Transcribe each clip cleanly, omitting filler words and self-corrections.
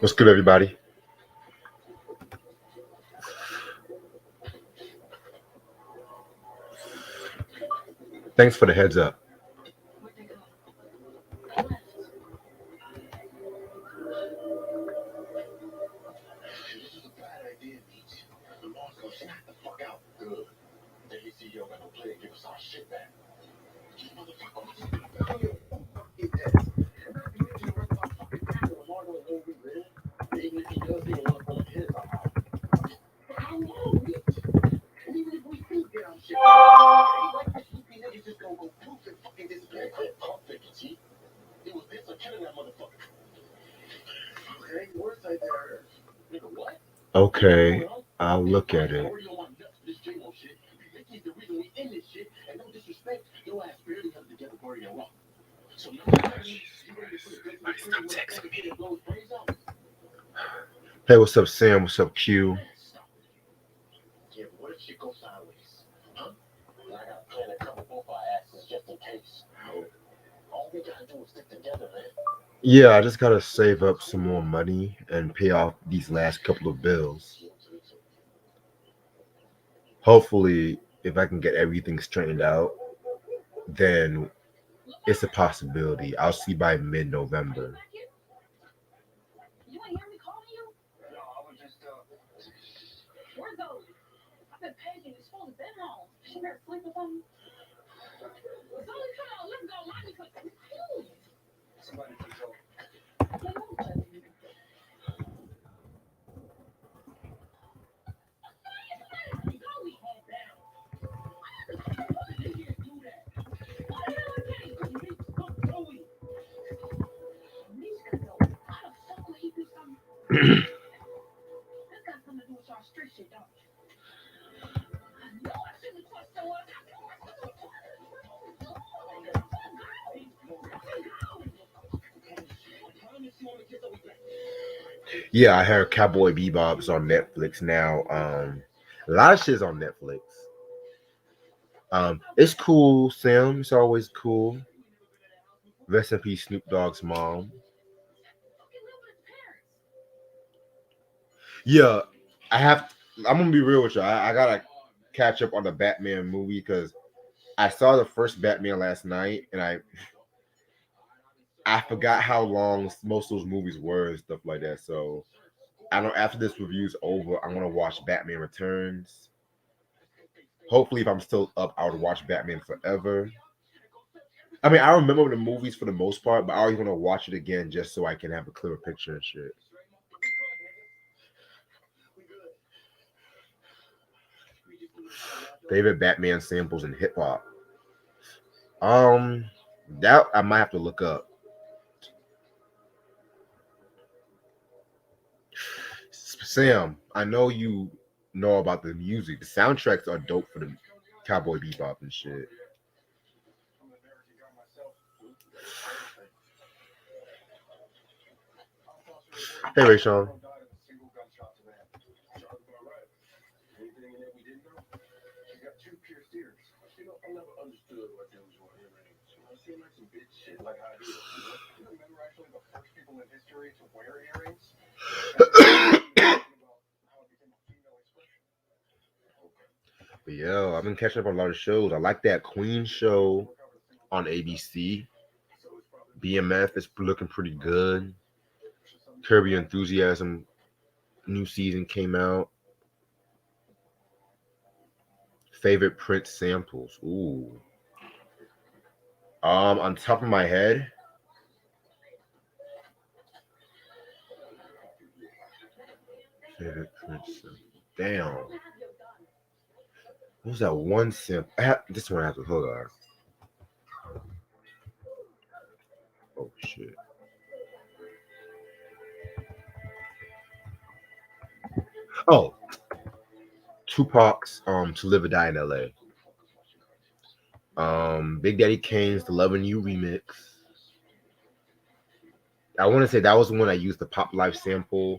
What's good, everybody? Thanks for the heads up. Okay, I'll look at it. Stop texting me. Hey, what's up, Sam? What's up, Q? Yeah, I just gotta save up some more money and pay off these last couple of bills. Hopefully, if I can get everything straightened out, then it's a possibility. I'll see by mid-November. Yeah, I heard Cowboy Bebop's on Netflix now. A lot of shit's on Netflix. It's cool, Sam. It's always cool. Rest in peace, Snoop Dogg's mom. Yeah, I have. I'm gonna be real with you. I gotta catch up on the Batman movie because I saw the first Batman last night, and I forgot how long most of those movies were and stuff like that. So I know after this review's over, I'm gonna watch Batman Returns. Hopefully, if I'm still up, I would watch Batman Forever. I mean, I remember the movies for the most part, but I always want to watch it again just so I can have a clearer picture and shit. Favorite Batman samples in hip hop. Um, that I might have to look up. Sam, I know you know about the music. The soundtracks are dope for the Cowboy Bebop and shit. Hey, Ray Sean. But yeah, I've been catching up on a lot of shows. I like that Queen show on ABC. BMF is looking pretty good. Kirby Enthusiasm new season came out. Favorite Prince samples. Ooh. On top of my head, favorite Prince sample. Damn. What was that one sample? This one I have to hold on. Oh shit. Oh, Tupac's "To Live or Die in L.A." Big Daddy Kane's "The Lovin' You" remix. I want to say that was the one I used the Pop Life sample.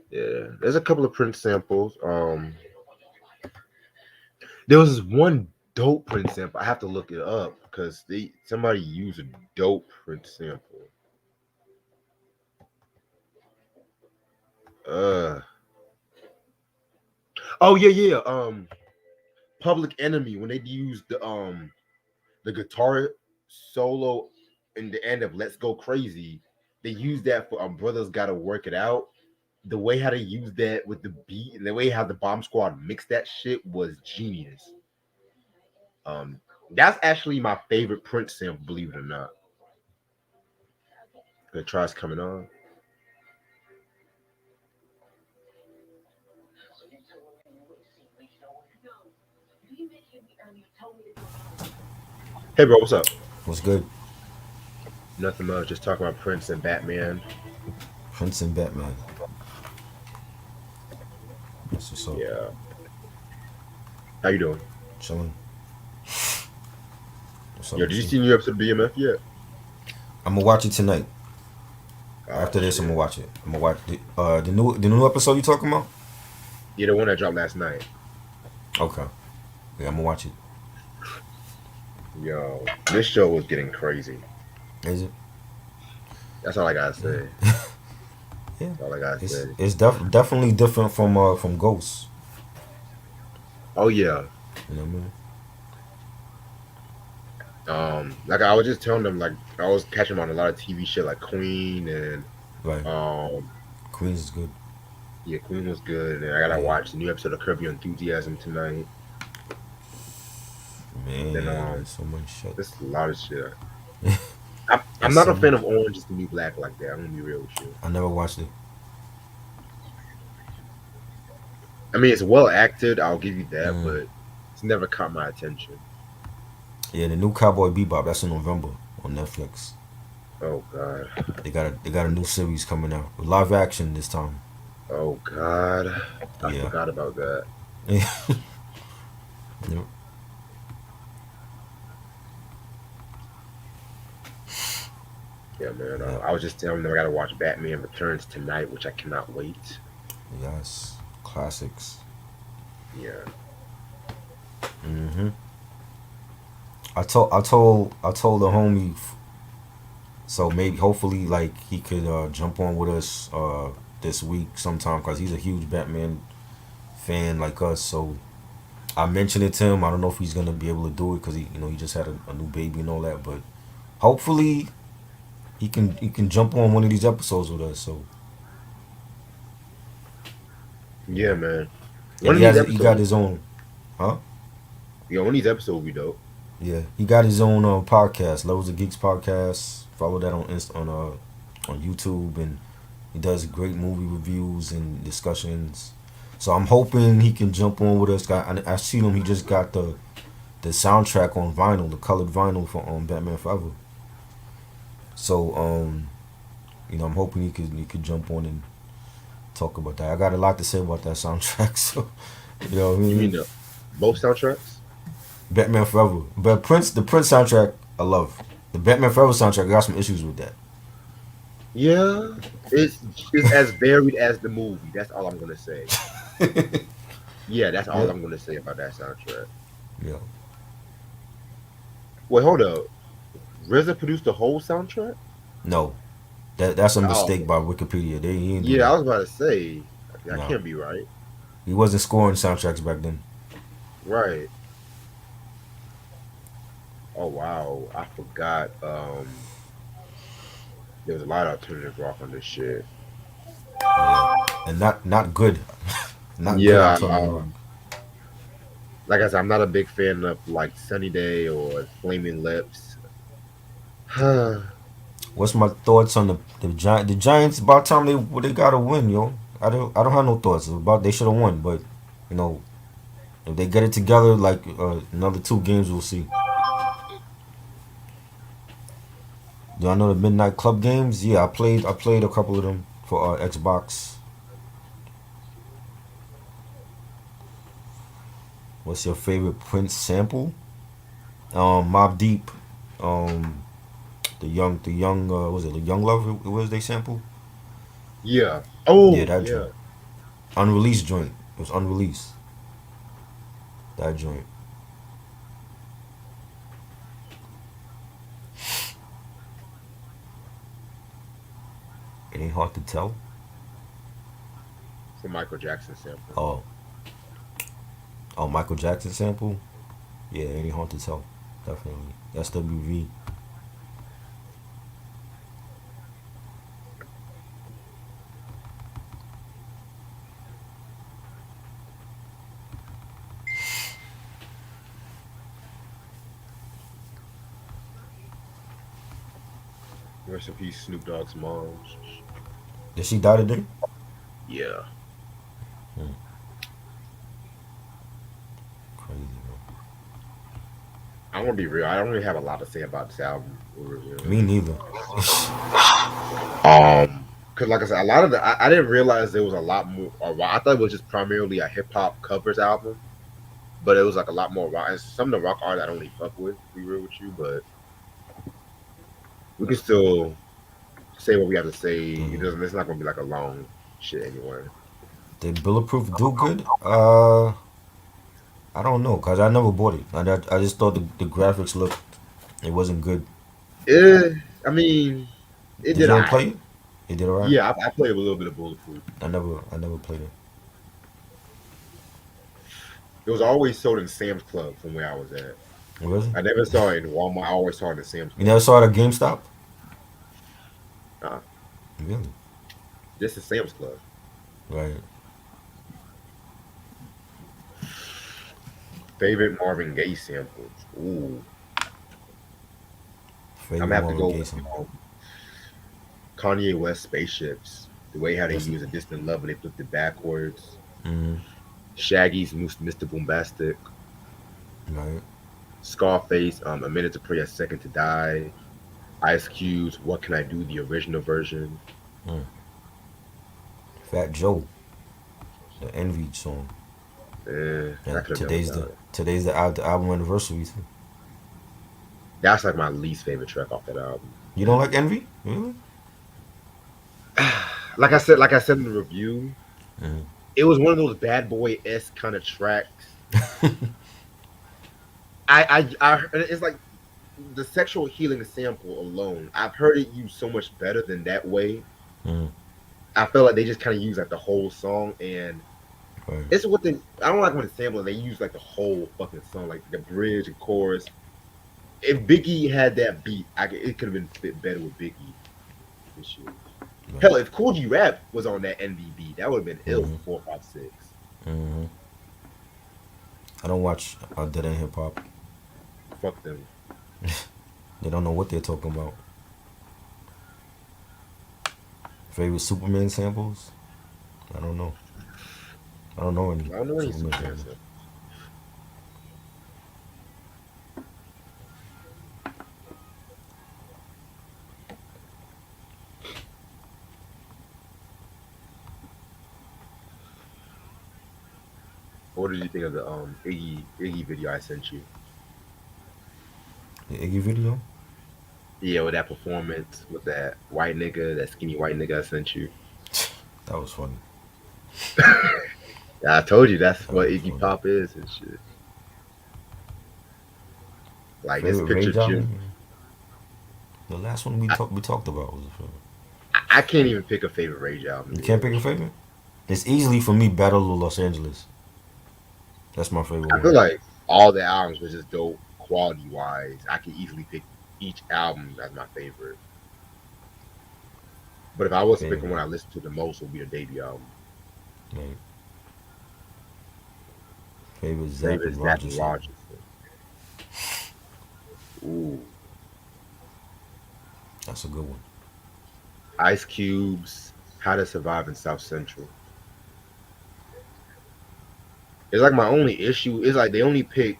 Yeah, there's a couple of Prince samples. There was this one dope Prince sample. I have to look it up because somebody used a dope Prince sample. Uh. Oh yeah, yeah. Public Enemy when they used the guitar solo in the end of Let's Go Crazy, they used that for Brothers Gotta Work It Out. The way how they used that with the beat and the way how the Bomb Squad mixed that shit was genius. Um, that's actually my favorite Prince sample, believe it or not. The try's coming on. Hey bro, what's up? What's good? Nothing much. Just talking about Prince and Batman. Prince and Batman. That's what's up. Yeah. How you doing? Chilling. What's up Yo, did with you you? see the new episode of BMF yet? I'm gonna watch it tonight. Oh After this, I'm gonna shit. watch it. I'm gonna watch the new episode you talking about. Yeah, the one that dropped last night. Okay. Yeah, I'm gonna watch it. Yo, this show was getting crazy. Is it? That's all I gotta say. Yeah. Yeah. That's all I gotta It's say. it's definitely different from Ghosts. Oh yeah. You know what I mean? Like I was just telling them, like I was catching on a lot of TV shit like Queen and Right. um Queens is good. yeah, Queen was good, and I gotta Yeah. watch the new episode of Curb Your Enthusiasm tonight. Then Man, there's so much shit. there's a lot of shit. I'm There's not a so fan much. of Orange is the New Black like that. I'm gonna be real with you. I never watched it. I mean, it's well acted. I'll give you that, Mm. but it's never caught my attention. Yeah, the new Cowboy Bebop. That's in November on Netflix. Oh god. They got a new series coming out. Live action this time. Oh god. I Yeah. forgot about that. Yep. Yeah, man. Yeah. I was just telling them I gotta watch Batman Returns tonight, which I cannot wait. Yes. Classics. Yeah. Hmm. I told the homie. So maybe hopefully like he could jump on with us this week sometime because he's a huge Batman fan like us. So I mentioned it to him. I don't know if he's gonna be able to do it because he just had a new baby and all that. But hopefully he can jump on one of these episodes with us. So Yeah, yeah, man. and One of he these has he got episodes, his own, huh? yeah, one of these episodes will be dope. Yeah, he got his own podcast, Levels of Geeks podcast. Follow that on YouTube, and he does great movie reviews and discussions. So I'm hoping he can jump on with us. I seen him. He just got the soundtrack on vinyl, the colored vinyl for Batman Forever. So I'm hoping he could jump on and talk about that. I got a lot to say about that soundtrack. So what I You mean mean. the both soundtracks? Batman Forever, but the Prince soundtrack I love. The Batman Forever soundtrack I got some issues with that. Yeah. It's it's as varied as the movie. That's all I'm gonna say. Yeah, that's all Yeah. I'm gonna say about that soundtrack. Yeah. Wait, hold up. RZA produced the whole soundtrack? No, that's a Oh, mistake by Wikipedia. He didn't do yeah, I that. was about to say that No, can't be right. he wasn't scoring soundtracks back then. Right. Oh wow, I forgot. There was a lot of alternative rock on this shit. Yeah, and not good, not good Yeah, alternative rock. like I said, I'm not a big fan of like Sunny Day or Flaming Lips. Yeah, What's my thoughts on the Giants? About time they gotta win, yo. I don't have no thoughts about they should have won, but you know if they get it together, like another 2 games, we'll see. Do I know the Midnight Club games? Yeah, I played a couple of them for Xbox. What's your favorite Prince sample? Mob Deep. Um, the young was it the Young Love? It was they sample? yeah. Yeah, Oh, that yeah. joint. Unreleased joint. It was unreleased. That joint. It ain't hard to tell. The Michael Jackson sample. Oh, oh, Michael Jackson sample. Yeah, any haunted tell, definitely. SWV. Rest in peace, Snoop Dogg's mom. Did she die today? Yeah, Hmm, crazy, bro. I'm gonna be real. I don't really have a lot to say about this album. Me neither. Because like I said, a lot of I didn't realize there was a lot more. I thought it was just primarily a hip hop covers album, but it was like a lot more rock. And some of the rock artists I don't really fuck with. To be real with you, but we can still say what we have to say. It Mhm. doesn't. It's not gonna be like a long shit anyway. Did Bulletproof do good? I don't know, cause I never bought it. I just thought the graphics looked. It wasn't good. Yeah, I mean, it Did did. you ever I play it? It did alright. Yeah, I played a little bit of Bulletproof. I never played it. It was always sold in Sam's Club from where I was at. Was it? I never saw it in Walmart. I always saw it in Sam's You never Club. saw it at GameStop? Uh, Really? this is Sam's Club. Right. Favorite Marvin Gaye samples. Ooh, I'm Favorite gonna have to Marvin go Gaye with song. Kanye West Spaceships. The way how they That's use a distant love and they flipped it backwards. mm, Shaggy's Mr. Boombastic. right. Scarface, A Minute to Pray, A Second to Die. Ice Cube's What Can I Do, the original version. Mm. Fat Joe, the Envy song. I And could have done today's the album anniversary too. That's like my least favorite track off that album. You don't like Envy? Really? Like I said in the review, Mm. it was one of those bad boy s kind of tracks. It's like the sexual healing sample alone. I've heard it used so much better than that way. Mm. I feel like they just kind of use like the whole song, and Right. it's what they. I don't like when the sample they use like the whole fucking song, like the bridge and chorus. If Biggie had that beat, it could have been fit better with Biggie. And shit. Right. Hell, if Cool G Rap was on that NVB, that would have been ill Mm-hmm. for 456. Mm-hmm. I don't watch Dead End Hip Hop. Fuck them. They don't know what they're talking about. Favorite Superman samples? I don't know. I don't know any I don't know any Superman Superman samples. stuff. What did you think of the Iggy video I sent you? The Iggy video? Yeah, with that performance with that white nigga, that skinny white nigga I sent you. That was funny. Yeah, I told you that's That what was Iggy funny. Pop is and shit. Like this Favorite picture, Rage Jim. album? The last one I, we talked about was a favorite. I can't even pick a favorite Rage album. You To be can't real pick a with you. favorite? It's easily for me Battle of Los Angeles. That's my favorite I one. feel like all the albums were just dope quality wise. I could easily pick each album as my favorite. But if I was to pick one Favorite. I listen to the most, would be the debut album. Like, favorite Zapp Favorite and Zapp Rogers and song. Rogers. Ooh, That's a good one. Ice Cube's How to Survive in South Central. It's like my only issue is like they only pick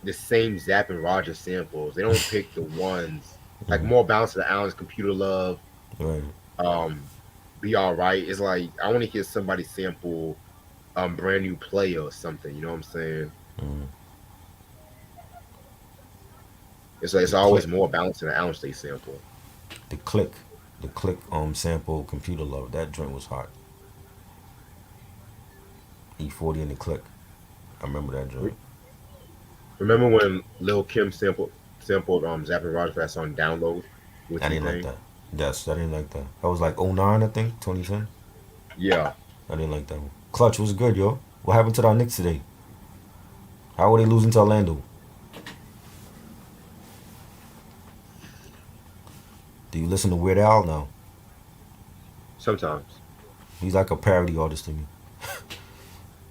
the same Zapp and Rogers samples. They don't pick the ones like Mm, more Bounce to the Islands, Computer Love, right. um, Be All Right. It's like I want to hear somebody sample Brand New Play or something. You know what I'm saying? Mm. It's like it's The always click. more Bounce to the Islands they sample. The click. The click sample Computer Love. That joint was hot. E40 and the click. I remember that joint. Remember when Lil Kim sampled Zapp and Rogers for that song Download with I T didn't like Pain? that. Yes, I didn't like that. That was like '09, I think, 2010. Yeah. I didn't like that one. Clutch was good, yo. What happened to our Knicks today? How were they losing to Orlando? Do you listen to Weird Al now? Sometimes. He's like a parody artist to me.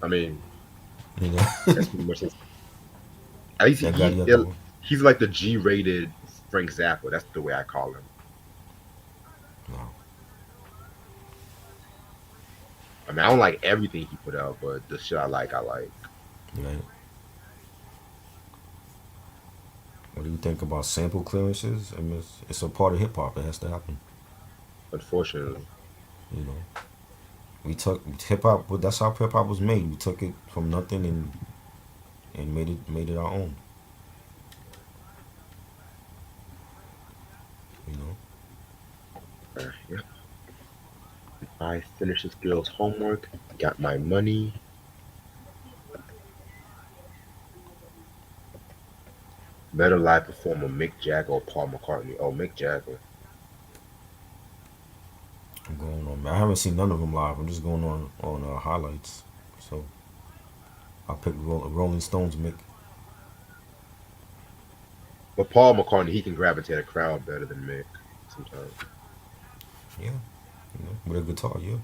I mean, You know, that's pretty much his. At least that got you out that one. he's like the G-rated Frank Zappa. That's the way I call him. No, I mean, I don't like everything he put out, but the shit I like, I like. right. What do you think about sample clearances? I mean, it's a part of hip hop. It has to happen. Unfortunately, You know, we took hip hop. But that's how hip hop was made. We took it from nothing and made it our own. You know. yeah. I finished this girl's homework, got my money. Better live performer Mick Jagger or Paul McCartney? Oh, Mick Jagger. I'm going on. I haven't seen none of them live. I'm just going on highlights. So I picked Rolling Stones. Mick. But Paul McCartney, he can gravitate a crowd better than Mick sometimes. Yeah. You know, with a guitar. Yeah.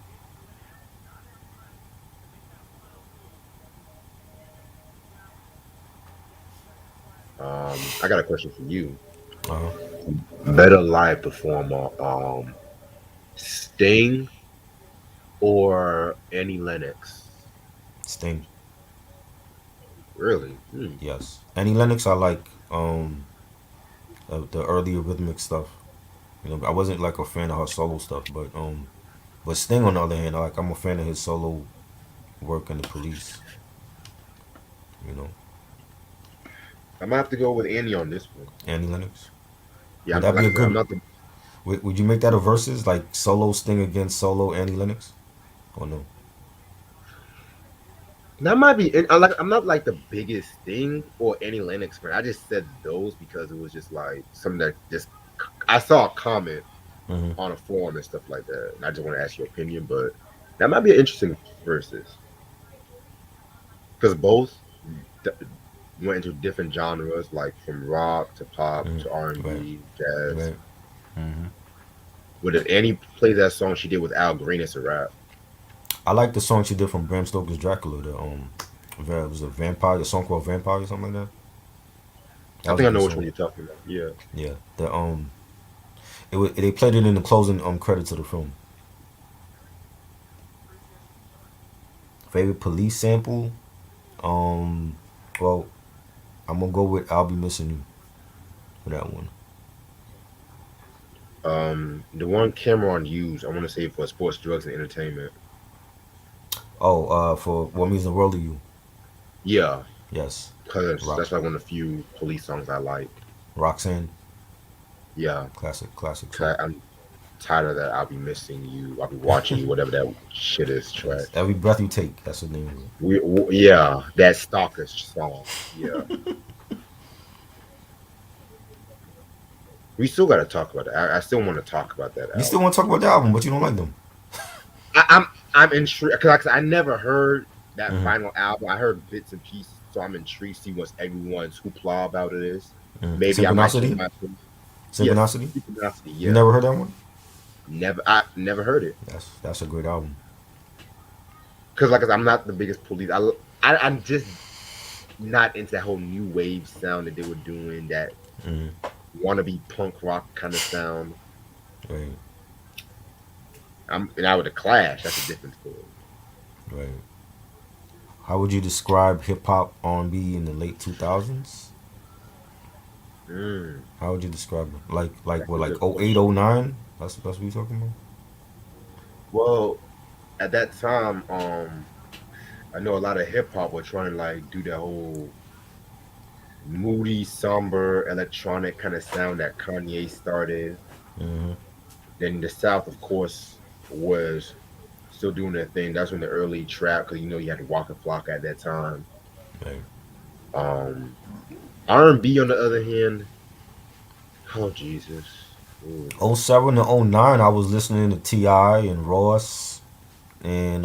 I got a question for you. Uh huh. Better live performer, Sting or Annie Lennox? Sting. Really? Hmm. Yes. Annie Lennox. I like the earlier rhythmic stuff. You know, I wasn't like a fan of her solo stuff, but Sting on the other hand, I'm a fan of his solo work in the Police. You know, I'm gonna have to go with Annie on this one. Annie Lennox. Yeah, Would that be like a I said, I'm good? not the. Would you make that a versus like solo Sting against solo Annie Lennox? Or no? That might be. I'm not like the biggest Sting or Annie Lennox fan. I just said those because it was just like something that just I saw a comment Mm-hmm. on a forum and stuff like that, and I just want to ask your opinion. But that might be an interesting versus because both d- went into different genres, like from rock to pop to R Mm-hmm. and Right. B, jazz. Right. Mm-hmm. But if Annie plays that song she did with Al Green, it's a rap. I like the song she did from Bram Stoker's Dracula. It was a vampire, a song called Vampire or something like that. That I was a think I good know which one song. you're talking about. Yeah. Yeah. They played it in the closing credits of the film. Favorite Police sample? Um, well, I'm gonna go with "I'll Be Missing You" for that one. The one Cameron used, I want to say for sports, drugs, and entertainment. Oh, for "What Means the World to You." Yeah, Yes, because Rock that's like one of the few police songs I like. Roxanne, Yeah, classic song. 'cause I'm tired of that. I'll be missing you. I'll be watching you. Whatever that shit is track. Yes, Every Breath You Take. That's the name of it. Yeah, that stalker song. Yeah, we still got to talk about that. I still want to talk about that You still album. want to talk about the album, but you don't like them. I'm intrigued because like I said, I never heard that Mm-hmm. final album. I heard bits and pieces, so I'm intrigued to see what everyone's hoopla about it is. Mm-hmm. Maybe I might change Synchronicity, my opinion. Yes, Synchronicity. Synchronicity. You Yeah, never heard that one? I never heard it That's a great album. because like I said, I'm not the biggest police. I'm just not into that whole new wave sound that they were doing. That Mm-hmm. wannabe punk rock kind of sound. Right, I'm and I with the Clash. That's a different story. right. How would you describe hip hop R&B in the late 2000s? Mm, How would you describe it? Like that's what, a like good oh 08, question. oh 09? That's what you talking about? Well, at that time, I know a lot of hip hop were trying to like do that whole moody, somber, electronic kind of sound that Kanye started. Mm-hmm. Then the South, of course, was still doing their thing. That's when the early trap, because you know you had to Walk and Flock at that time. Right. Um, R&B on the other hand, oh Jesus, ooh, '07 to '09, I was listening to Ti and Ross and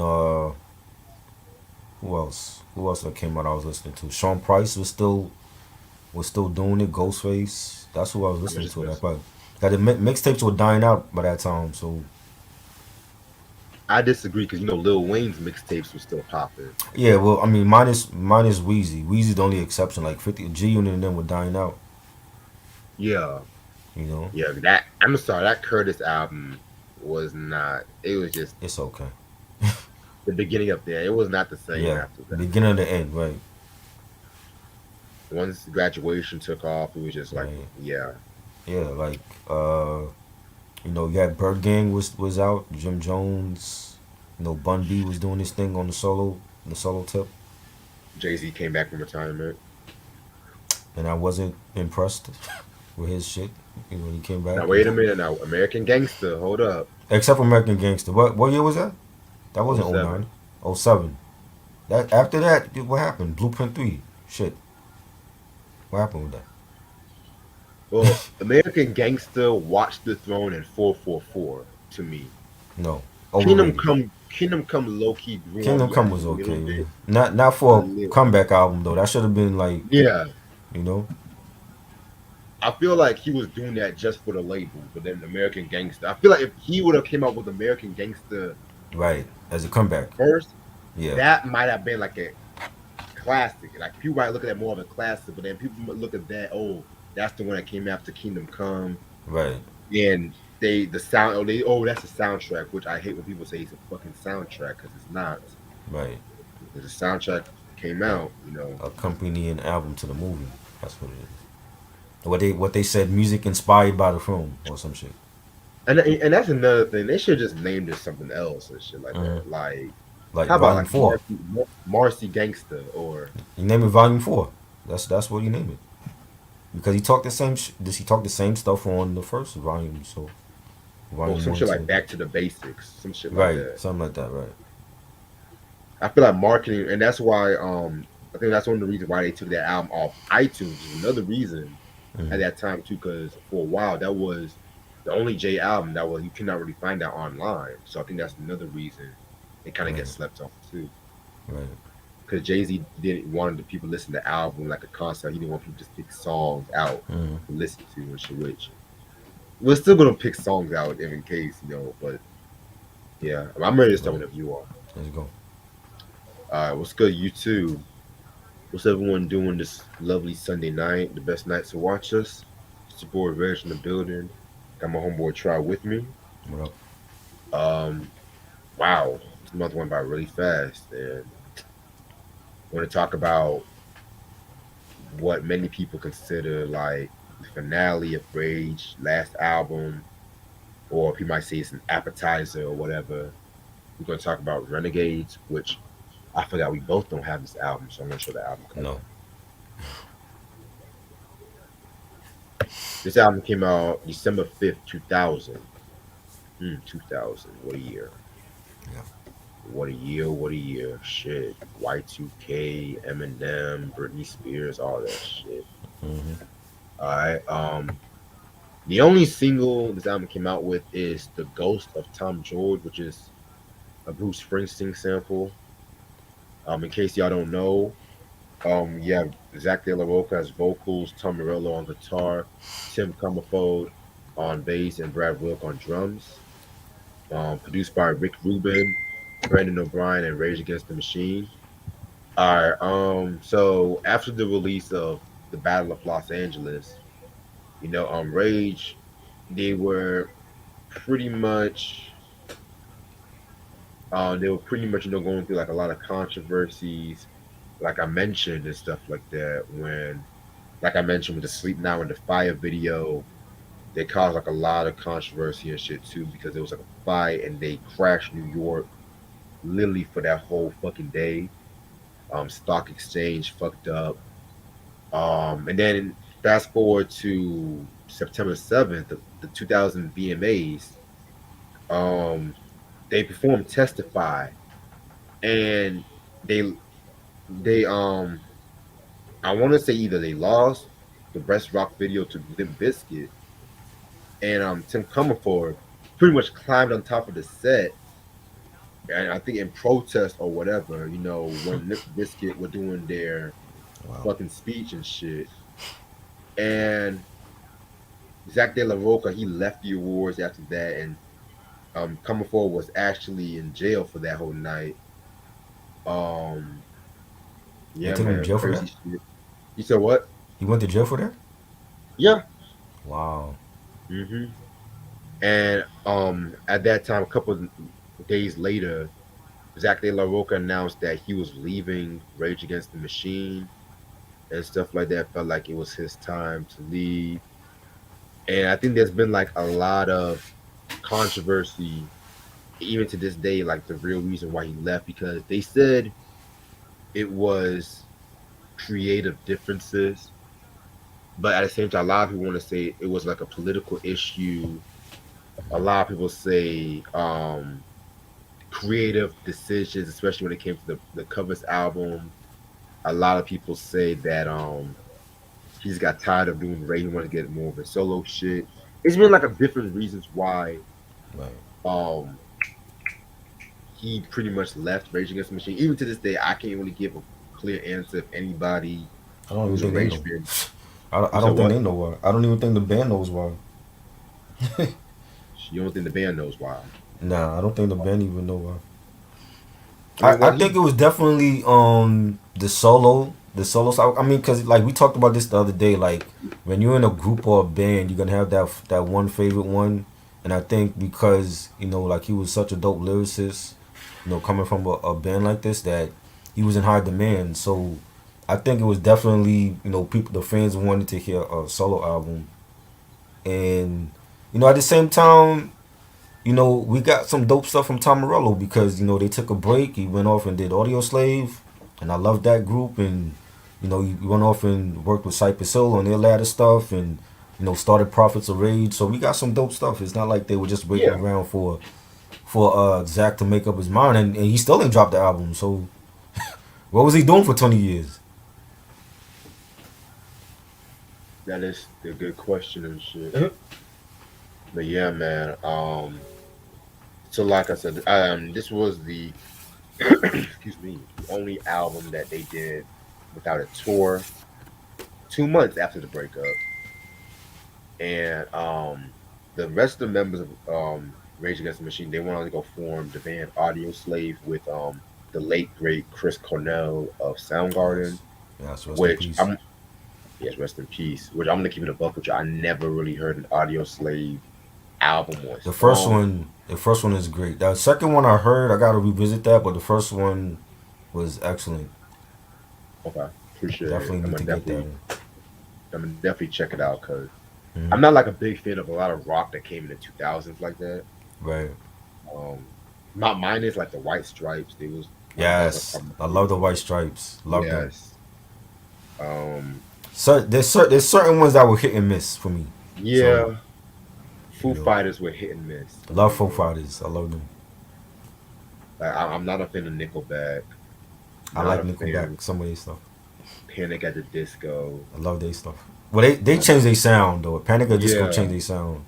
who else? Who else that came out? I was listening to. Sean Price was still doing it. Ghostface. That's who I was I was listening just to. gonna. That part. That the mixtapes were dying out by that time. So I disagree because Lil Wayne's mixtapes were still popping. yeah, well, I mean, minus Wheezy. Wheezy's the only exception. Like 50 G Unit and them were dying out. Yeah, You know, yeah. That I'm sorry, that Curtis album was not. It was just it's okay. the beginning up there. It was not the same Yeah, after that. beginning to end, right, Once graduation took off, it was just like, right. yeah. Yeah, like uh, you had Bird Gang was out. Jim Jones, Bun B was doing this thing on the solo tip, Jay-Z came back from retirement. and I wasn't impressed with his shit. When he came Now back, wait a minute. Now American Gangster, hold up. except for American Gangster. What year was that? That Oh wasn't seven. '09, '07. That after that, what happened? Blueprint 3. Shit, what happened with that? Well, American Gangster, Watch the Throne, and 444 to me. No, Kingdom overrated. Come, Kingdom Come, low key grew on Kingdom me Come a was little okay. bit, Not a for a little. comeback album though. That should have been like Yeah, you know I feel like he was doing that just for the label, but then American Gangster. I feel like if he would have came out with American Gangster right as a comeback. first, Yeah, that might have been like a classic. Like people might look at that more of a classic, but then people might look at that. Oh, that's the one that came after Kingdom Come, right, and the sound. That's a soundtrack, which I hate when people say it's a fucking soundtrack because it's not. right, The soundtrack came right. out. Accompanying album to the movie. That's what it is. What they said, music inspired by the film or some shit. And that's another thing. They should just named it something else and shit like Hmm. that. Like, Like how about Volume like Four. Marcy Gangster or He named it Volume Four. That's what he named it because he talked the same. He talked the same stuff on the first volume. So Volume some One, shit like Two. Back to the Basics, some shit like Right, that. something like that. Right. I feel like marketing, and that's why I think that's one of the reasons why they took that album off iTunes. Is another reason at Hmm. that time too, because for a while that was the only J album that was you cannot really find that online. So I think that's another reason it kind of Right. gets slept on too. Right. Because Jay-Z didn't want the people to listen to the album like a concert. He didn't want people to just pick songs out Hmm. to listen to and shit. Which we're still gonna pick songs out in case. But yeah, I'm ready to start Right. whenever you are. Let's go. All right, what's good, you too? What's everyone doing this lovely Sunday night? The best night to watch us. It's your boy Reg in the building. Got my homeboy Try with me. What up? Um, wow, this month went by really fast, and I want to talk about what many people consider like the finale of Rage last album, or if you might say it's an appetizer or whatever. We're going to talk about Renegades, which I forgot we both don't have this album, so I'm going to show the album cover. No. This album came out December 5th, 2000. 2000. What a year. Yeah. What a year. What a year. Shit. Y2K, Eminem, Britney Spears, all that shit. Hmm. All right. The only single this album came out with is The Ghost of Tom George, which is a Bruce Springsteen sample. In case y'all don't know, you have Zach De La Roca as vocals, Tom Morello on guitar, Tim Comerford on bass, and Brad Wilk on drums. Produced by Rick Rubin, Brandon O'Brien, and Rage Against the Machine. All right. So after the release of the Battle of Los Angeles, Rage, they were pretty much, going through like a lot of controversies, like I mentioned and stuff like that. Like I mentioned with the Sleep Now and the Fire video, they caused like a lot of controversy and shit too because it was like a fight and they crashed New York literally for that whole fucking day. Stock exchange fucked up. And then fast forward to September 7th, the 2000 VMAs. Um, they performed "Testify," and they they I want to say either they lost the best rock video to Limp Bizkit, and Tim Comerford pretty much climbed on top of the set and I think in protest or whatever, when Limp Bizkit were doing their Wow. fucking speech and shit, and Zach De La Roca, he left the awards after that, and Coming Forward was actually in jail for that whole night. Um, They yeah, took him to man, jail for crazy that. shit. You said what? He went to jail for that. Yeah. Wow. hmm And at that time, a couple of days later, Zach De La Roca announced that he was leaving Rage Against the Machine and stuff like that. Felt like it was his time to leave. And I think there's been like a lot of controversy, even to this day, like the real reason why he left, because they said it was creative differences, but at the same time, a lot of people want to say it was like a political issue. A lot of people say creative decisions, especially when it came to the covers album. A lot of people say that he just got tired of doing Ray. He wanted to get more of a solo shit. It's been like a different reasons why Right. um he pretty much left Rage Against the Machine. Even to this day, I can't really give a clear answer if anybody I don't even who's a think they Rage know. fan. I You don't said think what? they know why. I don't even think the band knows why. You don't think the band knows why? Nah, I don't think the band even know why. I mean, I well, think he it was definitely the solo side. I mean, because like we talked about this the other day. Like when you're in a group or a band, you're gonna have that one favorite one. And I think because like he was such a dope lyricist, coming from a band like this, that he was in high demand. So I think it was definitely people, the fans wanted to hear a solo album. And at the same time, we got some dope stuff from Tom Morello because they took a break. He went off and did Audio Slave, and I love that group. And he went off and worked with Cypress Hill on their ladder stuff, and started Prophets of Rage. So we got some dope stuff. It's not like they were just waiting yeah, around for Zach to make up his mind, and he still ain't dropped the album. So what was he doing for 20 years? that is a good question and shit. But yeah, man. So like I said, this was the excuse me, the only album that they did without a tour 2 months after the breakup, and the rest of the members of Rage Against the Machine, they went on to go form the band Audio Slave with the late great Chris Cornell of Soundgarden, Yes, yes. Rest in which peace. I'm yes, rest in peace. Which I'm gonna keep it a buck with you. I never really heard an Audio Slave album or song. The first one is great. The second one I heard, I gotta revisit that, but the first one was excellent. Okay, appreciate it. Definitely need to get that in. I'm gonna definitely check it out because Hmm. I'm not like a big fan of a lot of rock that came in the 2000s like that. Right. Um, not mine is like the White Stripes. They was those are Yes, probably I my love the favorite. White Stripes. Love them. Yes. Um, So there's certain ones that were hit and miss for me. So yeah. you Foo know, Fighters were hit and miss I for love me, Foo bro. Fighters. I love them. Like, I'm not a fan of Nickelback. I Not like a fan Nickelback. Some of their stuff. of Panic at the Disco. I love their stuff. Well, they Um, changed their sound though. Panic at Disco yeah. changed their sound.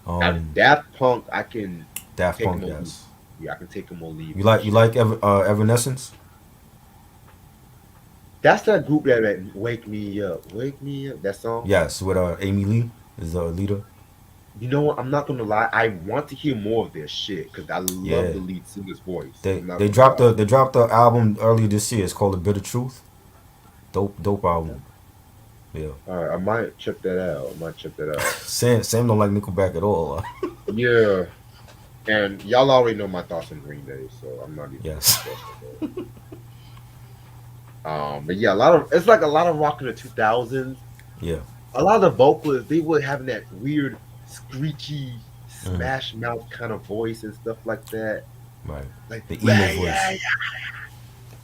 Now, Um, Daft Punk, I can Daft take them Punk, or leave. yes. Yeah, I can take them or leave You them and like shit. Evanescence? That's that group that Wake Me Up. Wake Me Up. That song. Yes, with Amy Lee is the leader. You know what? I'm not gonna lie. I want to hear more of their shit because I love Yeah, the lead singer's voice. they I'm not they gonna dropped lie. the album earlier this year. It's called The Bitter Truth. Dope Okay. album. Yeah. All right, I might check that out. I might check that out. Sam don't like Nickelback at all. Yeah, and y'all already know my thoughts on Green Day, so I'm not even gonna Yes. discuss it. But yeah, a lot of it's like a lot of rock in the 2000s. Yeah. A lot of the vocalists they were having that weird screechy Hmm. smash mouth kind of voice and stuff like that. Right. Like, The emo yeah, yeah, voice.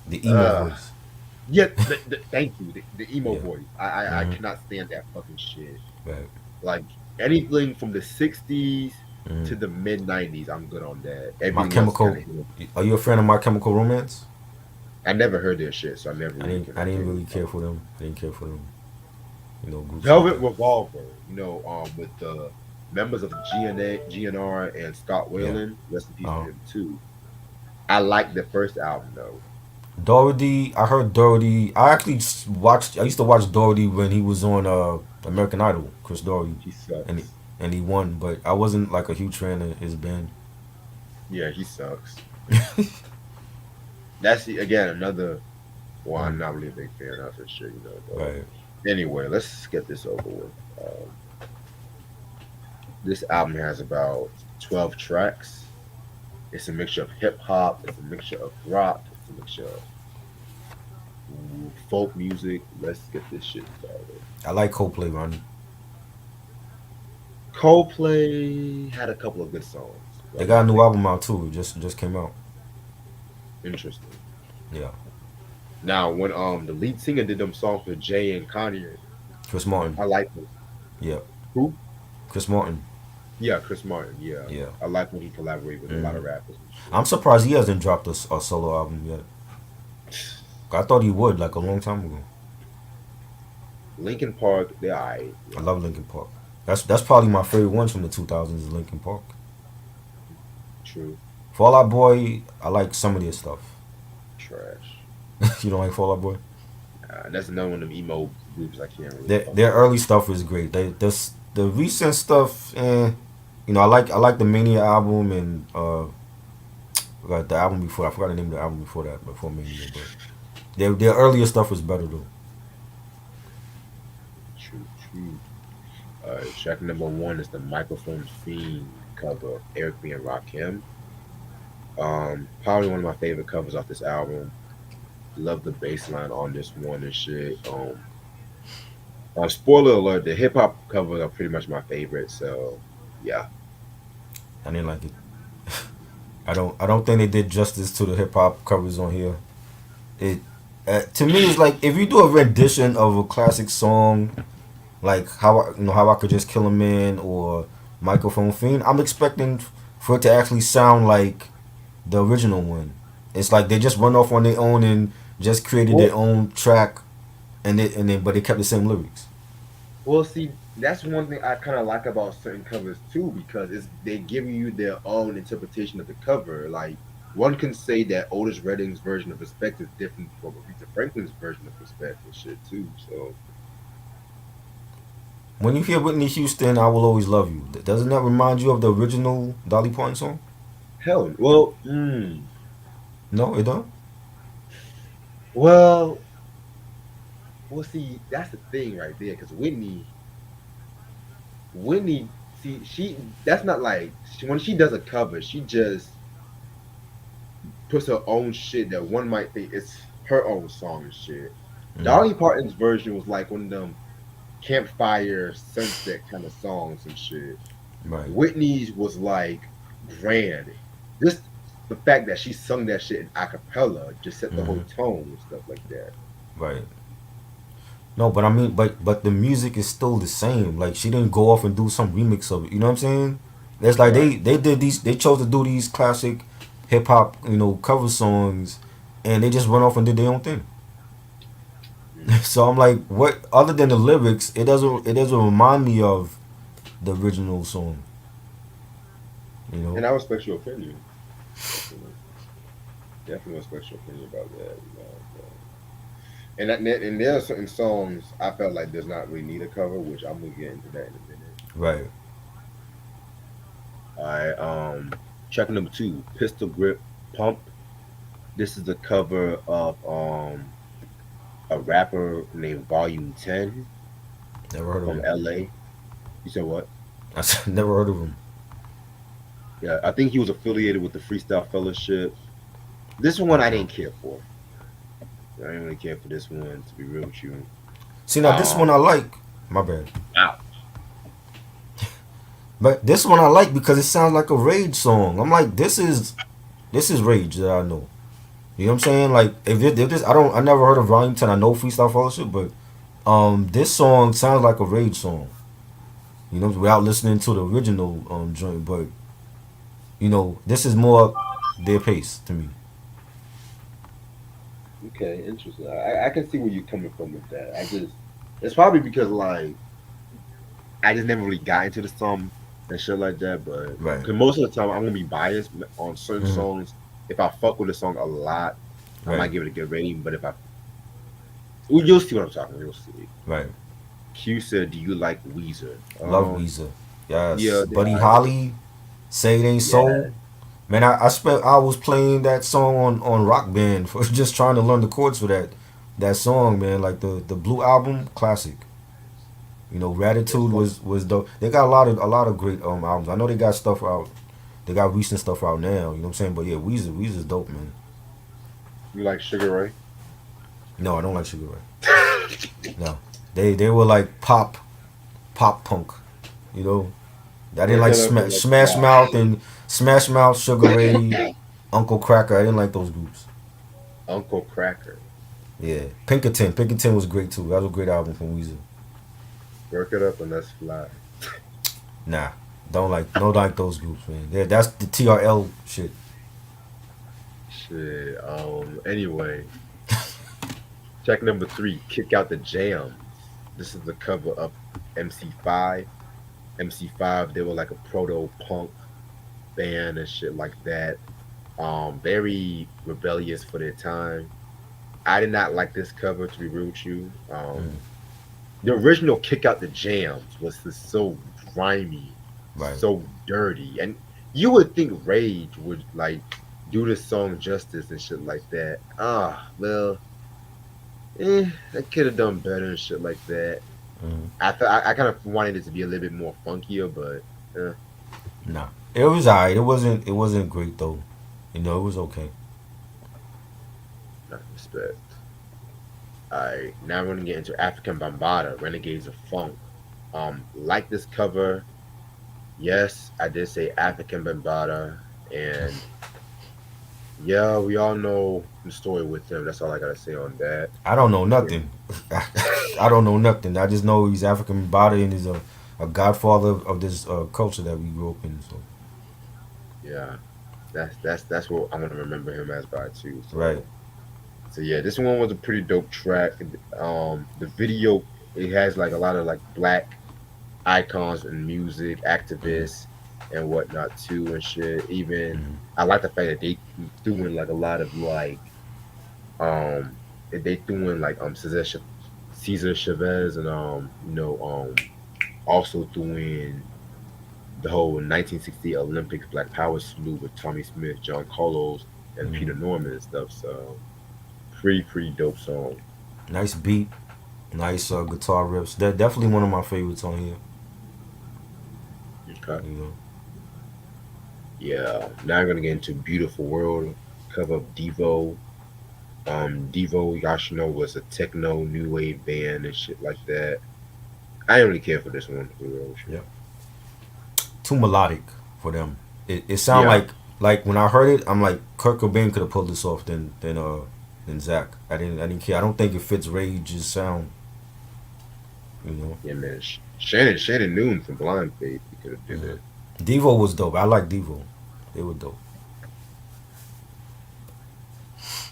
The yeah. emo voice. Yeah. Thank you, the emo Yeah. voice. I Hmm. cannot stand that fucking shit. Right. Like anything from the '60s Hmm. to the mid '90s, I'm good on that. My Everything else is kind Chemical. of. Are you a fan of My Chemical Romance? I never heard their shit, so I never really can I didn't give really a fuck. care for them. I didn't care for them. Groups like Velvet that. Revolver, with the members of GNR and Scott Yeah. Whalen. Rest in peace to Uh. him too. I like the first album though. Doherty, I heard Doherty. I actually watched. I used to watch Doherty when he was on American Idol. Chris Doherty, He and he, sucks. and he won. But I wasn't like a huge fan of his band. Yeah, he sucks. That's again another one I'm Mm, not really a big fan of for sure, right. but anyway, let's get this over with. This album has about 12 tracks. It's a mixture of hip hop, it's a mixture of rock, it's a mixture of folk music. Let's get this shit started. I like Coldplay, Ronnie. Coldplay had a couple of good songs, but They got a new nothing album out too. Just came out. interesting. Yeah, Now, when the lead singer did them songs with Jay and Kanye, Chris Martin. I like them. Yeah, Who? Chris Martin. Yeah, Chris Martin. Yeah, Yeah. I like when he collaborated with a lot of Hmm. rappers and shit. I'm surprised he hasn't dropped a solo album yet. I thought he would like a long time ago. Linkin Park, they're alright. I love Linkin Park. That's probably my favorite ones from the 2000s. Is Linkin Park. True. Fall Out Boy, I like some of their stuff. Trash. You don't like Fall Out Boy? That's another one of them emo groups I can't really fuck Their with. early stuff is great. The recent stuff, I like the Mania album and the album before. I forgot the name of the album before that, before Mania. But their earlier stuff was better though. True, true. Track number one is the Microphone Fiend cover of Eric B. and Rakim. Probably one of my favorite covers off this album. Love the bass line on this one and shit. Spoiler alert: the hip hop covers are pretty much my favorite. So, yeah. I didn't like it. I don't think they did justice to the hip hop covers on here. It to me it's like if you do a rendition of a classic song like how I could just kill a man or Microphone Fiend, I'm expecting for it to actually sound like the original one. It's like they just run off on their own and just created their Well, own track and then but they kept the same lyrics. well, see, that's one thing I kind of like about certain covers too, because it's they give you their own interpretation of the cover. Like one can say that Otis Redding's version of Respect is different from Aretha Franklin's version of Respect and shit too. So When you hear Whitney Houston, I Will Always Love You, doesn't that remind you of the original Dolly Parton song? hell, well, No, it don't. well, well. See, that's the thing right there, because Whitney, see, that's not like when she does a cover, she just puts her own shit that one might think it's her own song and shit. Mm, Dolly Parton's version was like one of them campfire sunset kind of songs and shit. right. Whitney's was like grand. Just the fact that she sung that shit in a cappella just set the whole Hmm. tone and stuff like that. Right. No, but I mean, but the music is still the same. Like she didn't go off and do some remix of it. You know what I'm saying? It's like Right. they did these. They chose to do these classic hip hop cover songs, and they just went off and did their own thing. Mm. So I'm like, what? Other than the lyrics, it doesn't remind me of the original song. You know? And I respect your opinion. Definitely. Definitely respect your opinion about that. And there are certain songs I felt like does not really need a cover, which I'm gonna get into that in a minute. Right. All right. Track number two, Pistol Grip Pump. This is the cover of a rapper named Volume 10 Never heard of from him. LA. You said what? I said, never heard of him. Yeah, I think he was affiliated with the Freestyle Fellowship. This one I Okay. didn't care for. I didn't really care for this one, to be real with you. See now this one Um, I like. My bad. Ow. But this one I like because it sounds like a rage song. I'm like, this is rage that I know. You know what I'm saying? Like if this I never heard of Volume 10. I know Freestyle Fellowship, but this song sounds like a rage song. Without listening to the original joint, but this is more their pace to me. Okay, interesting. I can see where you're coming from with that. It's probably because like I just never really got into the song and shit like that. But Right. because most of the time I'm gonna be biased on certain Hmm. songs. If I fuck with a song a lot, I Right, might give it a good rating. But if I, well, you'll see what I'm talking about. You'll see. right. Q said, "Do you like Weezer?" Love Weezer. Yeah, Yes. they Buddy are. Holly, Say It Ain't So. Yeah, Man, I spent hours playing that song on Rock Band for just trying to learn the chords for that song, man. Like the Blue album, classic. You know, it's Gratitude fun. was dope. They got a lot of great albums. I know they got stuff out. They got recent stuff out now. You know what I'm saying? But yeah, Weezer's dope, man. You like Sugar Ray? No, I don't like Sugar Ray. No, they were like pop punk. You know, I didn't We're like gonna be like Smash that. Mouth and Smash Mouth, Sugar Ray, Uncle Cracker. I didn't like those groups. Uncle Cracker. Yeah, Pinkerton. Pinkerton was great too. That was a great album from Weezer. Work it up and let's fly. Nah, don't like those groups, man. Yeah, that's the TRL shit. Shit. Anyway, check number three. Kick out the jams. This is the cover of MC5. MC5. They were like a proto punk band and shit like that. Very rebellious for their time. I did not like this cover, to be real with you. Mm, The original Kick Out the Jams was just so grimy, right. so dirty, and you would think Rage would like do this song justice and shit like that. Well, I could have done better and shit like that. Mm, I kind of wanted it to be a little bit more funkier, but nah, it was alright. It wasn't great though. You know, it was okay. not respect. Alright, now we're gonna get into African Bambaataa, Renegades of Funk. Like this cover, yes, I did say African Bambaataa, and yeah, we all know the story with him. That's all I gotta say on that. I don't know Yeah, nothing. I don't know nothing. I just know he's African body and he's a godfather of this culture that we grew up in. So yeah, that's what I'm gonna remember him as by too. right. So yeah, this one was a pretty dope track. The video, it has like a lot of like black icons in music, Mm-hmm. activists and whatnot too and shit. Even Mm-hmm. I like the fact that they threw in like a lot of like um they threw in like Cesar Chavez and also threw in the whole 1960 Olympics Black Power salute with Tommy Smith, John Carlos, and Mm-hmm. Peter Norman and stuff. So pretty dope song. Nice beat, nice guitar riffs. That definitely one of my favorites on here. Okay. You know, Yeah. Now I'm gonna get into Beautiful World cover of Devo. Devo Yashino was a techno new wave band and shit like that. I didn't really care for this one, to be real with you. yeah, too melodic for them. It sound Yeah, like when I heard it, I'm like Kurt Cobain could have pulled this off than Zach. I didn't care. I don't think it fits Rage's sound. You know, yeah, man. Shannon Noon from Blind Faith, he could have did mm-hmm. it. Devo was dope. I like Devo. They were dope.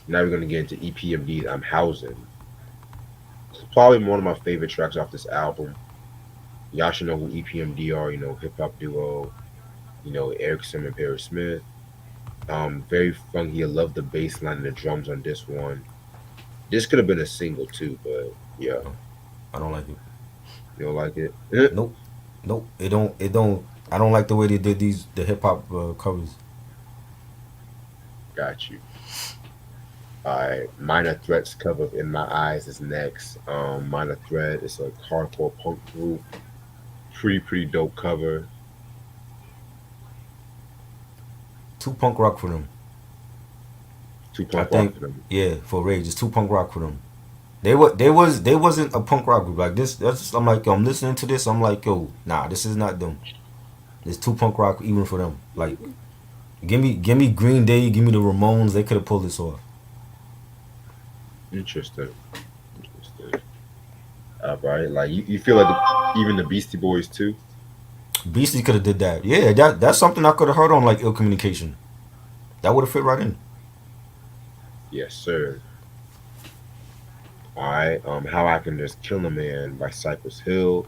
Now we're gonna get into EPMD's I'm Housing. It's probably one of my favorite tracks off this album. Y'all should know who EPMD are, hip hop duo, Erickson and Perry Smith. Very funky. I love the bass line and the drums on this one. This could have been a single too, but yeah, No, I don't like it. you don't like it? Eh, Nope. Nope. It don't. It don't. I don't like the way they did the hip hop covers. got you. Alright, Minor Threats cover of In My Eyes is next. Minor Threat is a hardcore punk group. Pretty dope cover. Too punk rock for them. Two I punk rock think. for them. Yeah, for Rage, it's too punk rock for them. They wasn't a punk rock group like this. That's I'm like yo, I'm listening to this. I'm like yo, nah, this is not them. It's too punk rock even for them. Like give me Green Day, give me the Ramones. They could have pulled this off. Interesting. Interesting. Alright, like you feel like even the Beastie Boys too? Beastie could have did that. Yeah, that's something I could have heard on like Ill Communication. That would have fit right in. Yes, sir. Alright, How I Can Just Kill a Man by Cypress Hill.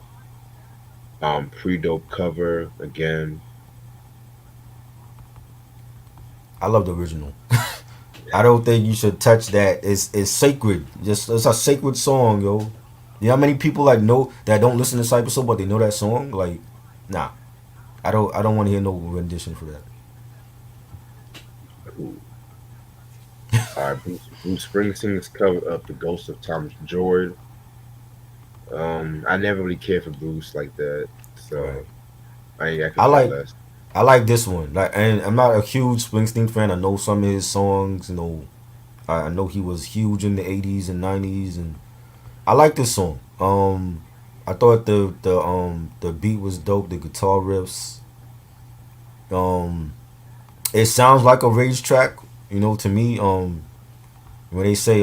Pre dope cover again. I love the original. I don't think you should touch that. It's sacred. Just it's a sacred song, yo. You know how many people like know that don't listen to Cypress Hill but they know that song? Like, nah. I don't want to hear no rendition for that. Ooh. All right, Bruce Springsteen's cover of "The Ghost of Thomas Jordan." I never really cared for Bruce like that, Right. so I I could care like less. I like this one. Like, and I'm not a huge Springsteen fan. I know some of his songs. I know he was huge in the '80s and '90s, and I like this song. I thought the beat was dope. The guitar riffs. Um, it sounds like a rage track. To me. When they say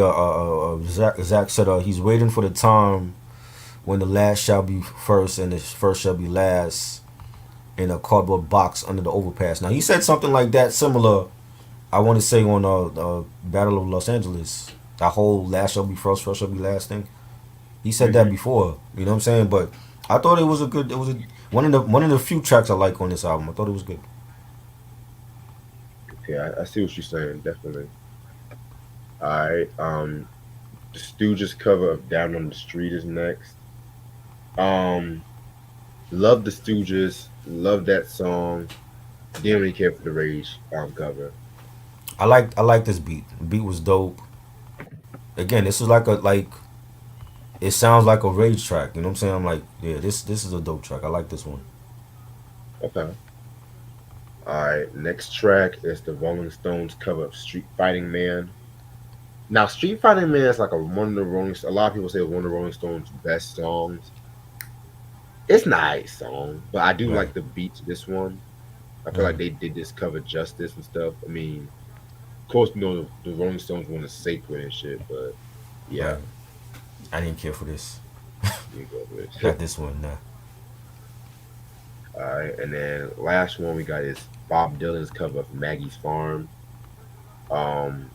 Zach said he's waiting for the time when the last shall be first and the first shall be last in a cardboard box under the overpass. Now he said something like that similar. I want to say on Battle of Los Angeles, that whole last shall be first, first shall be last thing. He said that Hmm. before. You know what I'm saying? But I thought it was a good. It was one of the few tracks I like on this album. I thought it was good. Okay, I see what you're saying. Definitely. All right. The Stooges cover of "Down on the Street" is next. Um, love the Stooges. Love that song. Didn't really care for the Rage cover. I like this beat. The beat was dope. Again, this is like it sounds like a rage track. You know what I'm saying? I'm like, yeah, this is a dope track. I like this one. Okay. All right. Next track is the Rolling Stones cover of "Street Fighting Man." Now, "Street Fighting Man" is like one of the Rolling. A lot of people say it's one of the Rolling Stones' best songs. It's not a nice song, but I do Right, like the beat to this one. I feel like mm, they did this cover justice and stuff. I mean, of course, the Rolling Stones want to sacred and shit, but yeah, right. I didn't care for this. you go with Not it. this one. Nah. All right, and then last one we got is Bob Dylan's cover of "Maggie's Farm." Um,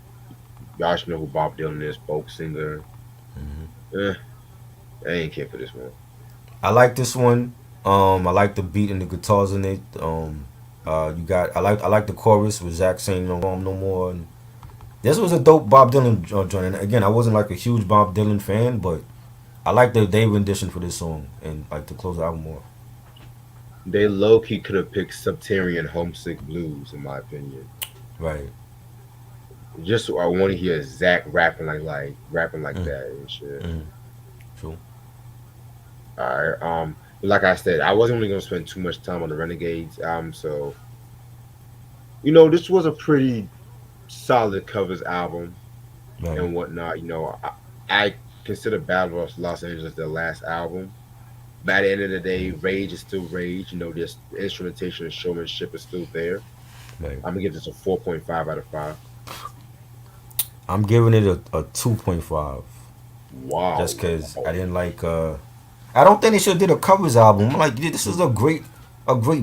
y'all should know who Bob Dylan is, folk singer. Hmm. Eh, I ain't care for this one. I like this one. I like the beat and the guitars in it. You got I like the chorus with Zach saying "No Farm No More." And this was a dope Bob Dylan joint. And again, I wasn't like a huge Bob Dylan fan, but I like the day rendition for this song and like to close the album off. They low key could have picked "Subterranean Homesick Blues," in my opinion. Right. Just so I want to hear Zach rapping like rapping like Mm, that and shit. mm, true. All right. Like I said, I wasn't really gonna spend too much time on the Renegades album, so this was a pretty solid covers album Right. and whatnot. I consider Battle of Los Angeles their last album. But at the end of the day, Mm, Rage is still Rage. This the instrumentation and showmanship is still there. right. I'm gonna give this a 4.5 out of 5. I'm giving it a 2.5 Wow, just because I wow. didn't like. I don't think they should have did a covers album. I'm like, yeah, this is a great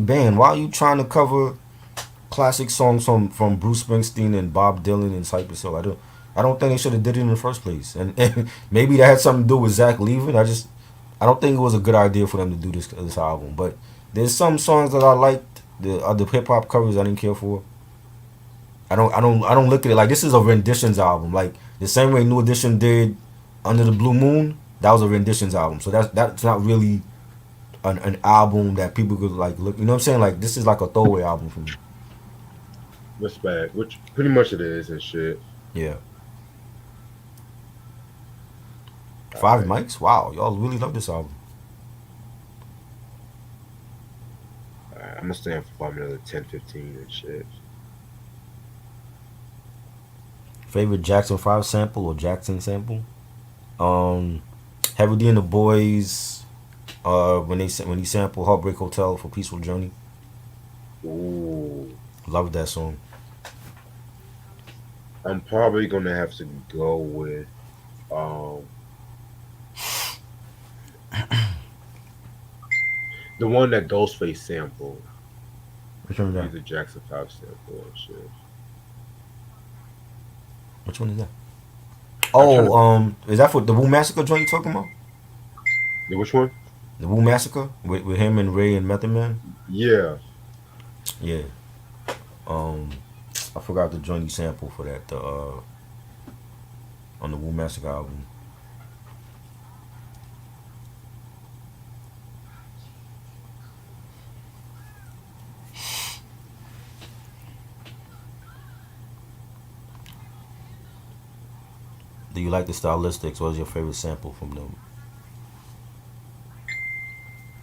band. Why are you trying to cover classic songs from Bruce Springsteen and Bob Dylan and Cypress Hill? I don't think they should have did it in the first place. And maybe that had something to do with Zach leaving. I don't think it was a good idea for them to do this album. But there's some songs that I liked. The other hip hop covers I didn't care for. I don't look at it like this is a renditions album. Like the same way New Edition did Under the Blue Moon, that was a renditions album. So that's not really an album that people could like look. You know what I'm saying? Like this is like a throwaway album for me. Respect, which pretty much it is and shit. Yeah. All Five right. mics. Wow, y'all really love this album. All right. I'm gonna stay on for probably another 10, 15 and shit. Favorite Jackson 5 sample or Jackson sample? Um, Heavy D and the Boys. When he sampled Heartbreak Hotel for Peaceful Journey. Ooh. Love that song. I'm probably gonna have to go with um the one that Ghostface sampled. Which one is that? He's a Jackson 5 sample and shit. Which one is that? I'm trying Oh, to. is that for the Wu Massacre joint you talking about? Which one? The Wu Massacre with him and Ray and Method Man. Yeah. Yeah. Um, I forgot the joint he sample for that. The on the Wu Massacre album. Do you like the stylistics? What was your favorite sample from them?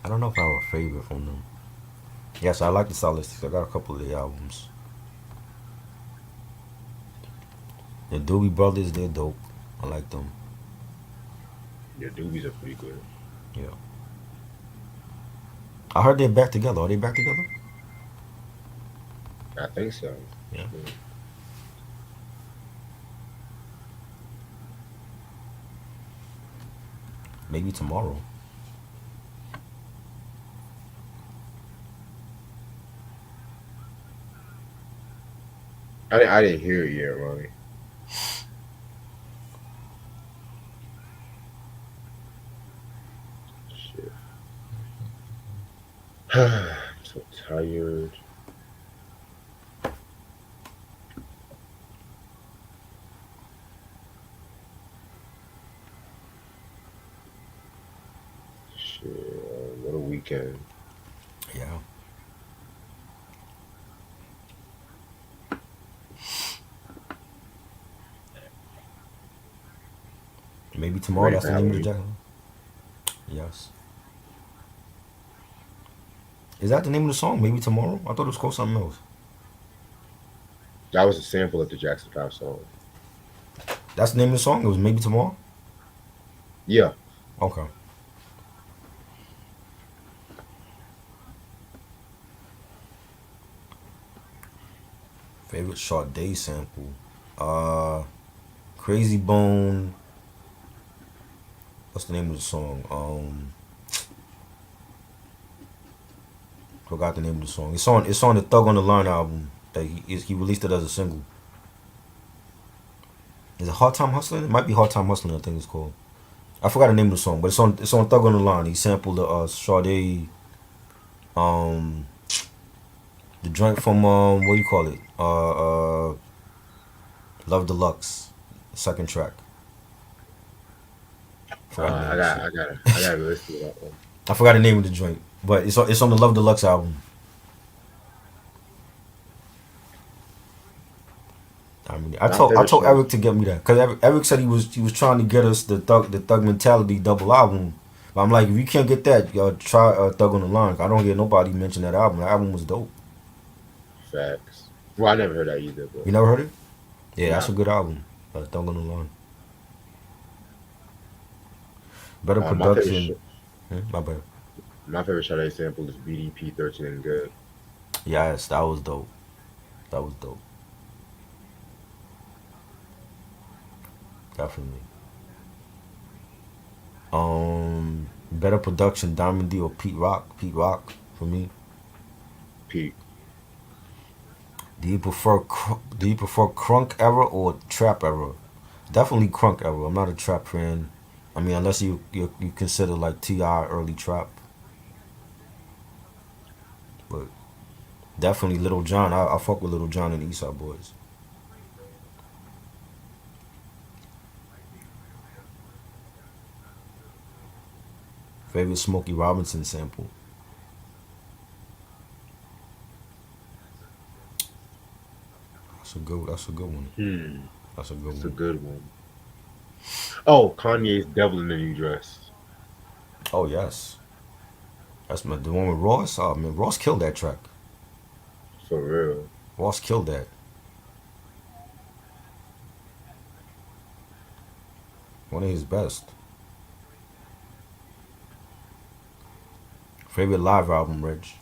I don't know if I have a favorite from them. Yes, I like the stylistics. I got a couple of the albums. The Doobie Brothers, they're dope. I like them. Your doobies are pretty good. Yeah. I heard they're back together. Are they back together? I think so. Yeah. Shit. Maybe tomorrow. I didn't hear it yet, Ronnie. Shit. I'm so tired. Shit. What a weekend. Yeah. Maybe tomorrow. Ready That's for the name of the Halloween. jacket. Yes. Is that the name of the song? Maybe tomorrow. I thought it was called something else. That was a sample of the Jackson 5 song. That's the name of the song. It was maybe tomorrow. Yeah. Okay. Favorite Short Day sample. Uh, Crazy Bone. What's the name of the song? Forgot the name of the song. It's on the Thug on the Line album that he released it as a single. Is it Hard Time Hustling? It might be Hard Time Hustling. I think it's called. I forgot the name of the song, but it's on Thug on the Line. He sampled the Sade, um the joint from what do you call it? Love Deluxe, second track. Forgot the name of the shit. I got to listen to that one. I forgot the name of the joint, but it's on the Love Deluxe album. I mean, I My told I favorite told song. Eric to get me that because Eric said he was trying to get us the Thug Mentality double album. But I'm like, if you can't get that, y'all try Thug on the Line. I don't hear nobody mention that album. The album was dope. Facts. Well, I never heard that either, but You never heard it? Yeah, that's a nah. good album. Thug on the Line. Better My favorite production. My bad. my favorite Sade sample is BDP 13 and Good. Yes, that was dope. That was dope. Definitely. Better production, Diamond D or Pete Rock. Pete Rock for me. Pete. Do you prefer crunk era or trap era? Definitely crunk era. I'm not a trap fan. I mean, unless you consider like Ti early trap, but definitely Little John. I fuck with Little John and the Eastside Boys. Favorite Smokey Robinson sample. That's a good one. Hmm. That's a good That's a one. good one. Oh, Kanye's Devil in the New Dress. Oh yes, the one with Ross. Oh man, Ross killed that track. For real. Ross killed that. One of his best. Favorite live album, Rich.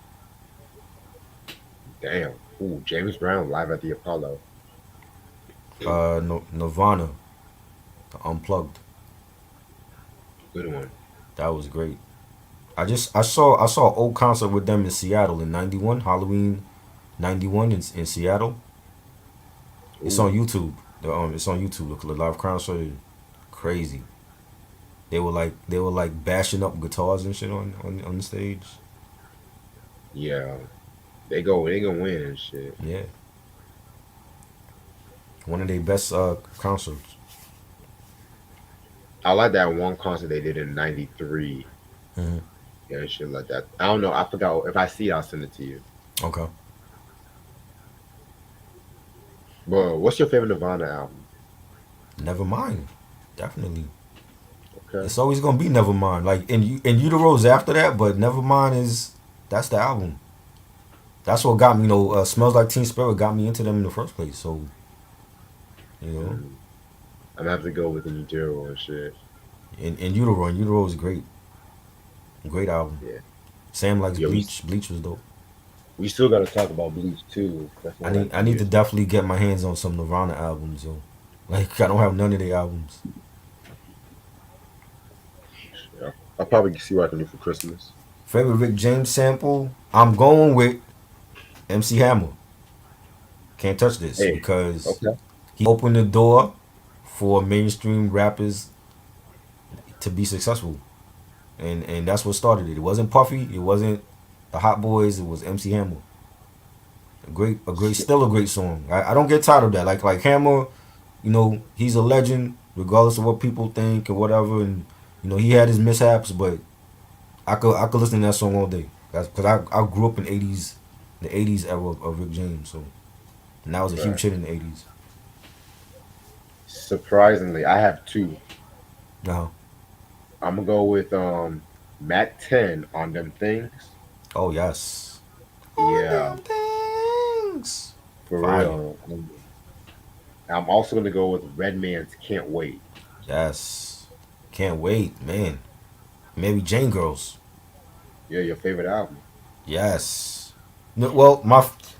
Damn. Ooh, James Brown live at the Apollo. No, Nirvana, the Unplugged. Good one. That was great. I saw an old concert with them in Seattle in '91, Halloween '91 in Seattle. It's on Ooh. YouTube. It's on YouTube. The live concert, crazy. They were like bashing up guitars and shit on the stage. Yeah. They gonna win and shit. Yeah, One of their best concerts. I like that one concert they did in '93. Hmm. Yeah, and shit like that. I don't know. I forgot. If I see it, I'll send it to you. Okay. Bro, what's your favorite Nirvana album? Never mind. Definitely. Okay. It's always gonna be Nevermind. Like in Utero's after that, but Nevermind is that's the album. That's what got me. Smells Like Teen Spirit got me into them in the first place. So you know, Mm. I'm gonna have to go with the Nintendo and shit. in Utero is great, great album. Yeah. Sam likes Yeah, we Bleach. Bleach was dope. we still gotta talk about Bleach too. That's I one of need like I the need to years. definitely get my hands on some Nirvana albums, yo. Like I don't have none of their albums. Yeah. I'll probably see what I can do for Christmas. Favorite Rick James sample? I'm going with MC Hammer. Can't touch this Hey, because okay. he opened the door for mainstream rappers to be successful, and that's what started it. It wasn't Puffy, it wasn't the Hot Boys, it was MC Hammer. Still a great song. I don't get tired of that. Like Hammer, he's a legend, regardless of what people think and whatever. And he had his mishaps, but I could listen to that song all day. That's because I grew up in the '80s era of Rick James. So and that was a huge Right. hit in the '80s. Surprisingly, I have two. Uh-huh. I'm gonna go with Mac 10 on them things. Oh yes. On Yeah, them things. for Fire. real. I'm also gonna go with Redman's Can't Wait. Yes. Can't wait, man. Maybe Jane Girls. Yeah, your favorite album. Yes. Well,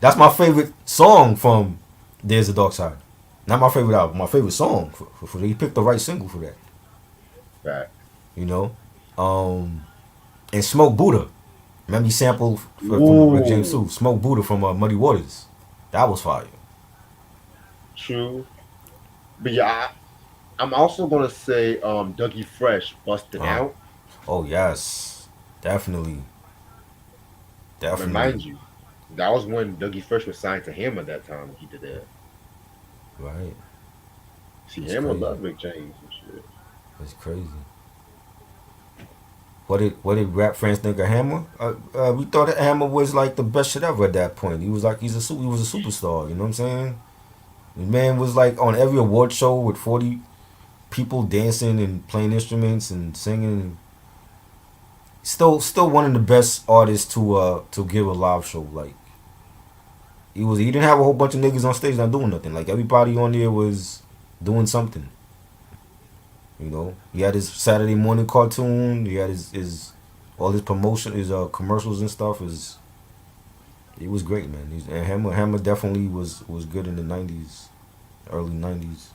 that's my favorite song from There's a Dark Side. Not my favorite album. My favorite song. He picked the right single for that. Fact. You know. Um, and Smoke Buddha. Remember he sampled from Rick James too. Ooh, Smoke Buddha from Muddy Waters. That was fire. true. But yeah, I'm also gonna say Dougie Fresh busting Uh, out. oh yes, definitely, definitely. Remind you, that was when Dougie Fresh was signed to him at that time when he did that. Right. See, It's Hammer crazy. loved Rick James and shit. It's crazy. What did rap fans think of Hammer? We thought that Hammer was like the best shit ever at that point. He was a superstar. You know what I'm saying? The man was like on every award show with 40 people dancing and playing instruments and singing. Still one of the best artists to give a live show. Like he didn't have a whole bunch of niggas on stage not doing nothing. Like everybody on there was doing something. He had his Saturday morning cartoon. He had his all his promotion, his commercials and stuff. He was great, man. And Hammer definitely was good in the '90s, early '90s.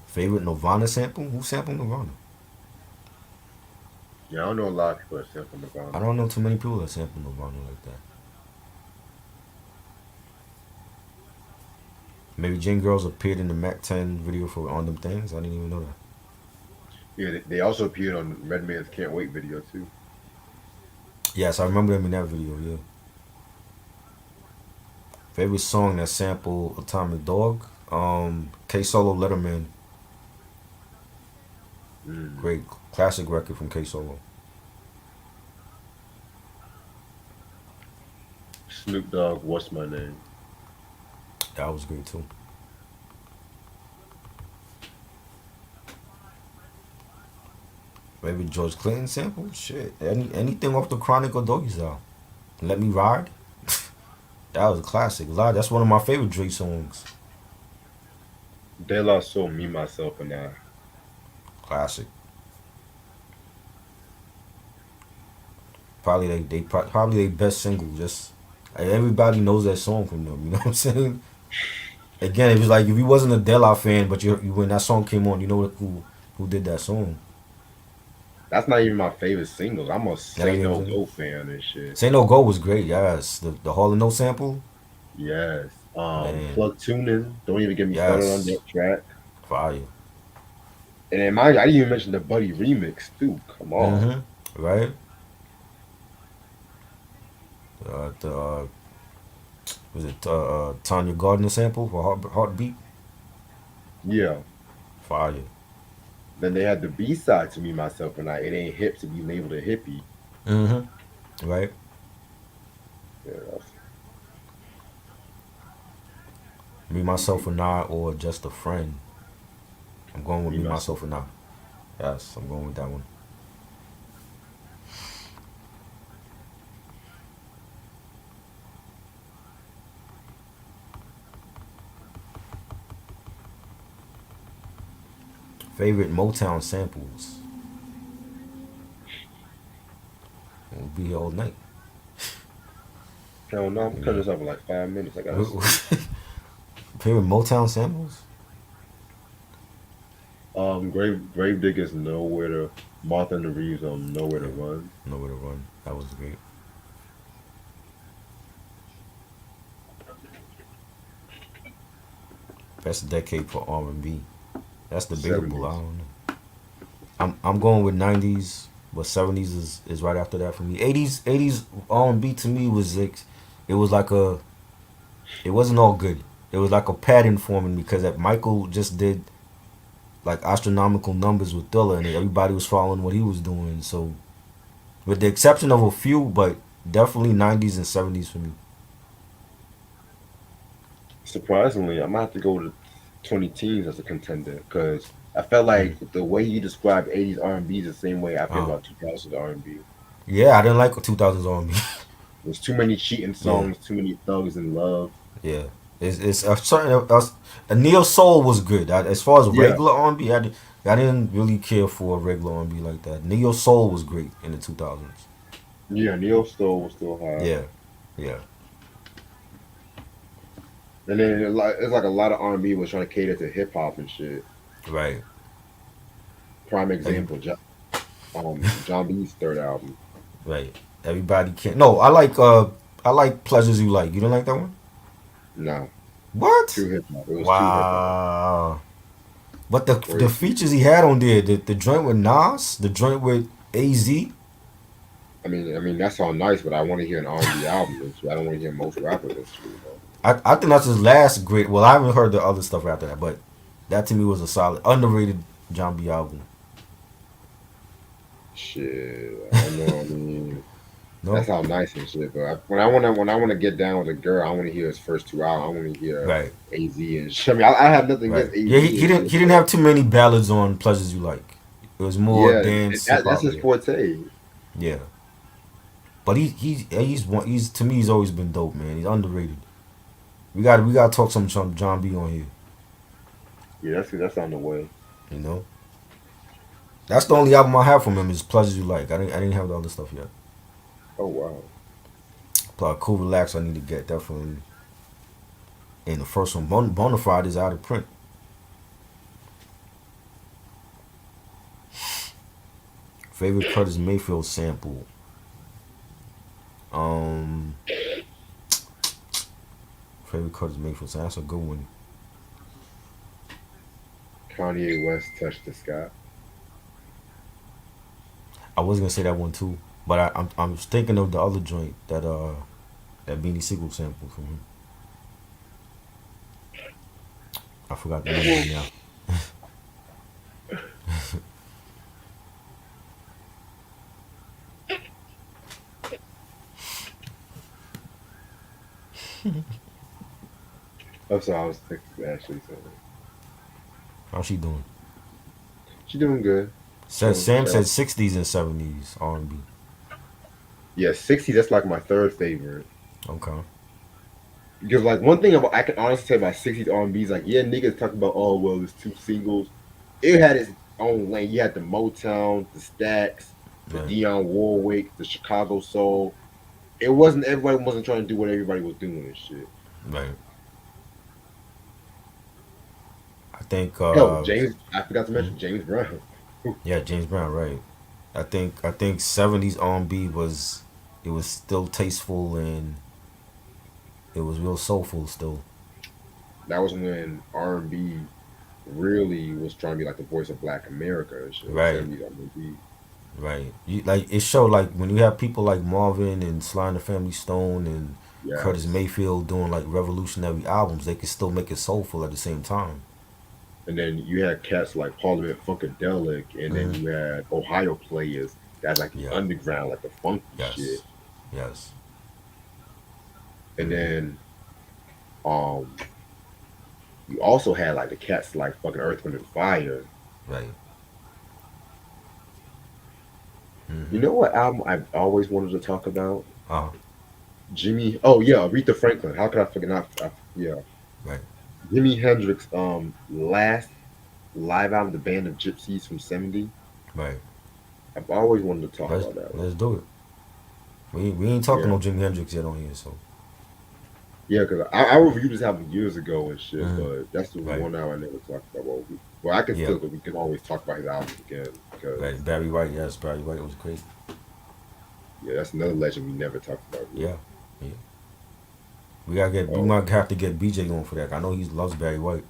Favorite Nirvana sample? Who sampled Nirvana? Yeah, I don't know a lot of people that sample I Nirvana. don't know too many people that sample Nirvana like that. Maybe Jane Girls appeared in the Mac 10 video for On Them Things. I didn't even know that. Yeah, they also appeared on Redman's Can't Wait video too. Yes, I remember them in that video. Yeah. Favorite song that sampled Atomic Dog? K Solo Letterman. Mm. Great classic record from K Solo. Snoop Dogg, What's My Name? That was great too. Favorite George Clinton sample? Shit. Anything off the Chronic or Doggy Style. Let Me Ride. That was a classic. That's one of my favorite Drake songs. De La Soul, Me, Myself, and I. Classic. Probably their best single. Just like, everybody knows that song from them. You know what I'm saying? Again, it was like if you wasn't a Della fan, but when that song came on, you know who did that song. That's not even my favorite singles. I'm a You know Say what I'm No saying? Go fan and shit. Say No Go was great. Yes, the Hall and No sample. Yes. Man, Plug Tuning. Don't even get me started on yes, that track. fire. And then mind you, I didn't even mention the Buddy remix too. Come on. Mm-hmm. Right. The Was it Tanya Gardner sample for Heartbeat? Yeah. Fire. Then they had the B side to Me, Myself, and I. It ain't hip to be labeled a hippie. Mm-hmm. Right. Yeah, Me, myself, and I, or just a friend. I'm going with Me, me, Myself. myself, and I. Yes, I'm going with that one. Favorite Motown samples. We'll be here all night. I don't know. I'm cutting Yeah. this up in like 5 minutes. I gotta sleep. Favorite Motown samples? Grave Diggers, Nowhere to Martha and the Reeves, Nowhere to Yeah. Run. Nowhere to Run. That was great. Best decade for R&B. That's debatable. I 70s. don't know. I'm going with 90s, but 70s is right after that for me. 80s R&B to me was like it was like a it wasn't all good. It was like a pattern forming because that Michael just did like astronomical numbers with Thriller, and everybody was following what he was doing. So, with the exception of a few, but definitely 90s and 70s for me. Surprisingly, I might have to go to 20 teens as a contender because I felt Mm. like the way you described 80s R&B is the same way I feel Uh, about 2000s R&B. yeah, I didn't like 2000s R&B. There's too many cheating Yeah, songs, too many thugs in love. yeah. It's a certain a neo soul was good. As far as Yeah, regular R&B, I didn't really care for a regular R&B like that. Neo soul was great in the 2000s. yeah. Neo Soul was still high, Yeah, yeah, and then it's like a lot of R&B was trying to cater to hip hop and shit. right. Prime Every, example, John B's third album. right. Everybody can't. No, I like Pleasures You Like. You don't like that one? Nah, What? too hip hop. It was too hip hop. Wow. But the Way too. features he had on there, the joint with Nas, the joint with AZ. I mean that sounds nice, but I want to hear an R&B album. I don't want to hear most rappers history. I think that's his last great. Well, I haven't heard the other stuff after that, but that to me was a solid, underrated John B album. Shit, I don't know. I mean, that No, sounds nice and shit, but when I want to get down with a girl, I want to hear his first two albums. I want to hear right, AZ and shit. I mean, I have nothing right. against AZ Yeah, and he shit, didn't but have too many ballads on Pleasures You Like. It was more yeah, dance hip that's hop. his Yeah, forte. yeah. But he's to me he's always been dope, man. He's underrated. We got to talk some John B on here. Yeah, that's on the way. You know. That's the only album I have from him is Pleasures You Like. I didn't have the other stuff yet. Oh wow, Plus, Cool Relax I need to get definitely. And the first one, Bonafide, is out of print. Favorite Curtis Mayfield sample. Um, favorite Curtis Mayfield sample. That's a good one. Kanye West touched the sky. I was gonna say that one too, but I'm thinking of the other joint that Beanie Sigel sample from him. I forgot the name of it now. I'm sorry, I was texting Ashley. So How's she doing? she doing good. Said Chilling, Sam chilling. said 60s and 70s R&B. Yeah, 60. That's like my third favorite. Okay. Because like one thing about I can honestly say about 60s R&B is like yeah niggas talk about oh well there's two singles. It had its own lane. You had the Motown, the Stax, the Right. Dionne Warwick, the Chicago Soul. It wasn't everybody wasn't trying to do what everybody was doing and shit. Right. I think Hell, James I forgot to hmm? mention James Brown. Yeah, James Brown, right. I think 70s R&B was it was still tasteful and it was real soulful still. That was when R&B really was trying to be like the voice of Black America and shit. Right. 70s R&B. Right. You like it showed like when you have people like Marvin and Sly and the Family Stone and Curtis Yes. Mayfield doing like revolutionary albums. They could still make it soulful at the same time. And then you had cats like Parliament Funkadelic, and then Mm-hmm. you had Ohio players that's like the Yeah. underground, like the funky shit. Yes. Yes. And Mm-hmm. then um you also had like the cats like fucking Earth, Wind and Fire. Right. You Mm-hmm. know what album I've always wanted to talk about? Uh. Jimmy. Oh yeah, Aretha Franklin. How could I forget? Not, yeah, Right. Jimi Hendrix. Last live album, the Band of Gypsies from '70. Right. I've always wanted to talk Let's about that one. let's do it. We ain't talking Yeah, no Jimi Hendrix yet on here, so. yeah, because I reviewed this album years ago and shit, Mm-hmm. but that's the Right. one album I never talked about. Well, I can Yeah. still, but we can always talk about his albums again because Right. Barry White. Yes. Barry White was great. yeah, that's another legend we never talked about really. Yeah. Yeah. We gotta get. We Oh might have to get BJ on for that. I know he loves Barry White.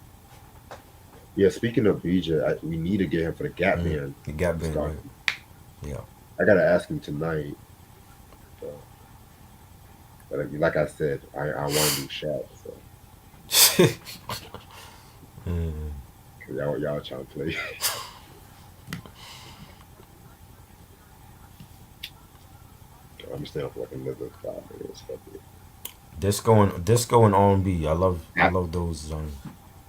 yeah, speaking of BJ, we need to get him for the Gap Mm-hmm. Band The Gap Band. Right. discography. Yeah. I gotta ask him tonight. So, but like I said, I want to do shout. So Mm. 'cause y'all trying to play. I'm staying for like another 5 minutes. Fuck it. Disco and R&B. I I, love those genres.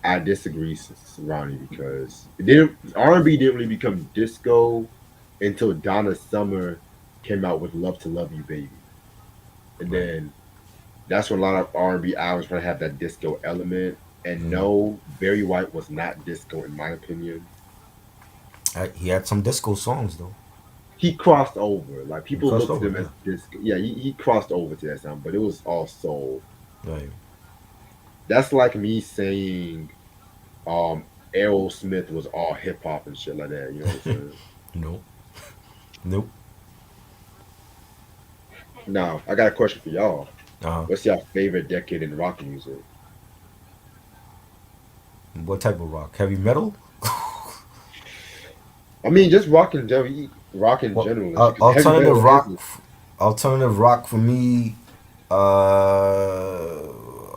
I disagree, Ronnie, because it didn't R&B didn't really become disco until Donna Summer came out with "Love to Love You, Baby," and Right. then that's when a lot of R&B albums want to have that disco element. And Mm. no, Barry White was not disco in my opinion. He had some disco songs though. He crossed over. Like He people crossed looked at over. him Yeah. as disco. Yeah, he crossed over to that sound, but it was all soul. Right. That's like me saying Aerosmith was all hip hop and shit like that. You know what I'm saying? Nope. Nope. Now, I got a question for y'all. Uh. What's your favorite decade in rock music? What type of rock? Heavy metal? I mean, just rock in general, rock in Well, general, because heavy alternative metal is. rock. Alternative rock for me.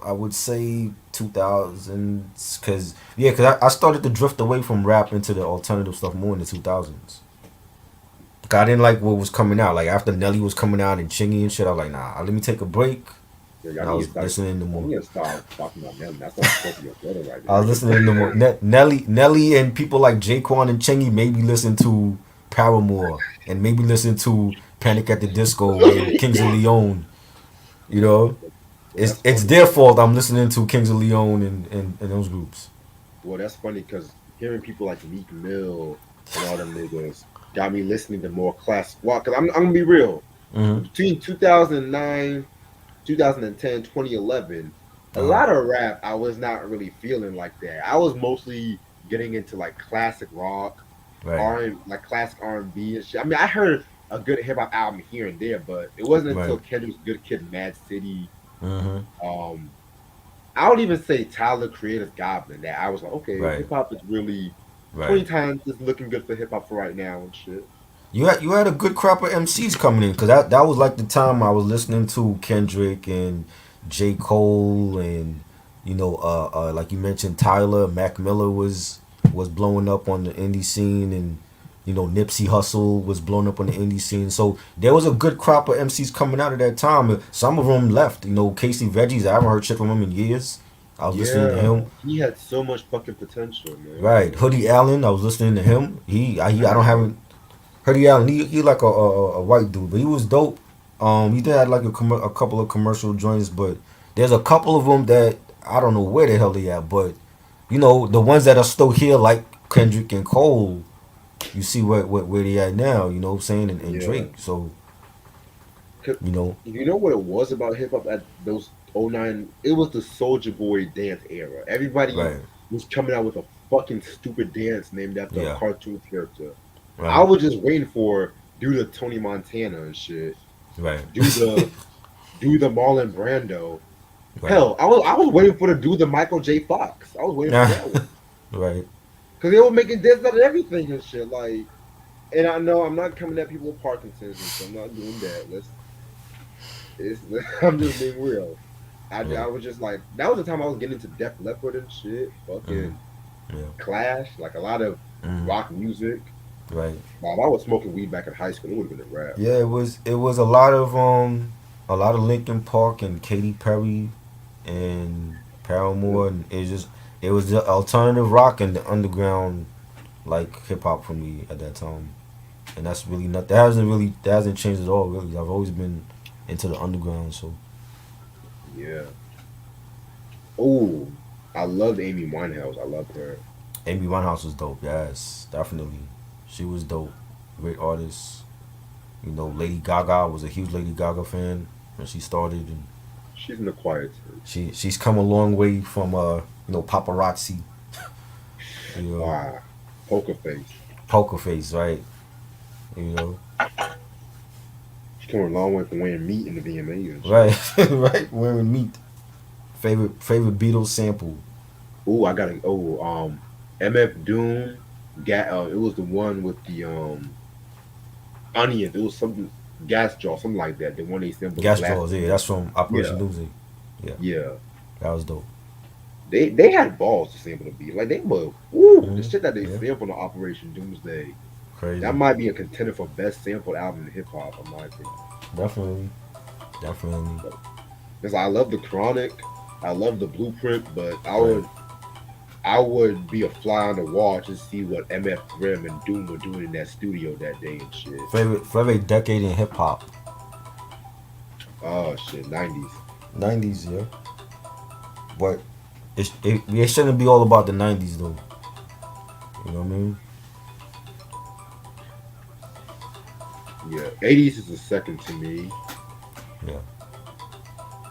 I would say 2000s, cause yeah, I started to drift away from rap into the alternative stuff more in the 2000s. I didn't like what was coming out. Like after Nelly was coming out and Chingy and shit, I was like, nah, let me take a break. Yeah, And y'all I need to was start. listening to Y'all more. need to start talking about them. That's not supposed to be your brother right I was listening to more there. Nelly, and people like Jaquan and Chingy maybe listen to Paramore and maybe listen to Panic at the Disco and Kings of Leon. You know, Well, that's it's funny. their fault I'm listening to Kings of Leon and those groups. Well, that's funny because hearing people like Meek Mill and all them niggas got me listening to more classic rock. Because I'm gonna be real. Mm-hmm. Between 2009, 2010, 2011, a Uh-huh. lot of rap I was not really feeling like that. I was mostly getting into like classic rock, Right. like classic R&B and shit. I mean, I heard a good hip hop album here and there, but it wasn't Right. until Kendrick's Good Kid, Mad City. Mm-hmm. Um, I would even say Tyler Creator's Goblin that I was like, okay, Right. hip hop is really Right. 20 times is looking good for hip hop for right now and shit. You had a good crop of MCs coming in because that was like the time I was listening to Kendrick and J Cole and like you mentioned Tyler Mac Miller was blowing up on the indie scene and Nipsey Hussle was blowing up on the indie scene. So there was a good crop of MCs coming out at that time. Some of them left. Casey Veggies, I haven't heard shit from him in years. I was listening to Yeah, him. he had so much fucking potential, man. Right, Hoodie Allen, I was listening to him. I don't have Hoodie Allen, he like a white dude, but he was dope. He did have like a couple of commercial joints, but there's a couple of them that I don't know where the hell they at. But the ones that are still here, like Kendrick and Cole, you see where they at now. You know what I'm saying, and Yeah. Drake. So 'Cause you know, you know what it was about hip hop at those '09? It was the Soldier Boy dance era. Everybody right, was coming out with a fucking stupid dance named after a yeah, cartoon character. I right, was just waiting for do the Tony Montana and shit. right, Do the do the Marlon Brando. right, Hell, I was waiting for the do the Michael J. Fox. I was waiting for nah, that one. right, Cause they were making dance out of everything and shit. Like, and I know I'm not coming at people with Parkinson's and shit. I'm not doing that. It's I'm just being real. Yeah. I was just like that was the time I was getting into Def Leppard and shit, Mm, fucking yeah. Clash, like a lot of Mm, rock music. right. Wow, if I was smoking weed back in high school, it would have been a rap. Yeah, it was a lot of Linkin Park and Katy Perry and Yeah, Paramore, and it was the alternative rock and the underground like hip hop for me at that time, and that's really not that hasn't changed at all really. I've always been into the underground, so yeah. Oh, I loved Amy Winehouse. I loved her. Amy Winehouse was dope. Yes, definitely, she was dope. Great artist. You know, Lady Gaga was a huge Lady Gaga fan when she started, and She's in the quiet too. she's come a long way from paparazzi, you know, Ah, Poker Face. poker face, right? You know, She came a long way from wearing meat in the VMAs and shit. right, right, wearing meat. Favorite Beatles sample. Oh, I got to MF Doom. It was the one with the onions. It was something gas jaw, something like that. The one they sampled the Gas glass. Jaws, yeah, that's from Yeah, Operation Doomsday. Yeah, yeah. that was dope. They had balls to sample the beat. Like they were, woo, the Hmm. shit that they Yeah, sampled on Operation Doomsday. That crazy. might be a contender for best sampled album in hip hop, in my opinion. Definitely, definitely. Because I love the Chronic, I love the Blueprint, but Right. I would be a fly on the wall to see what MF Grimm and Doom were doing in that studio that day and shit. Favorite decade in hip hop. Oh shit, 90s. 90s, yeah. But it shouldn't be all about the 90s though. You know what I mean? Yeah, 80s is the second to me. Yeah.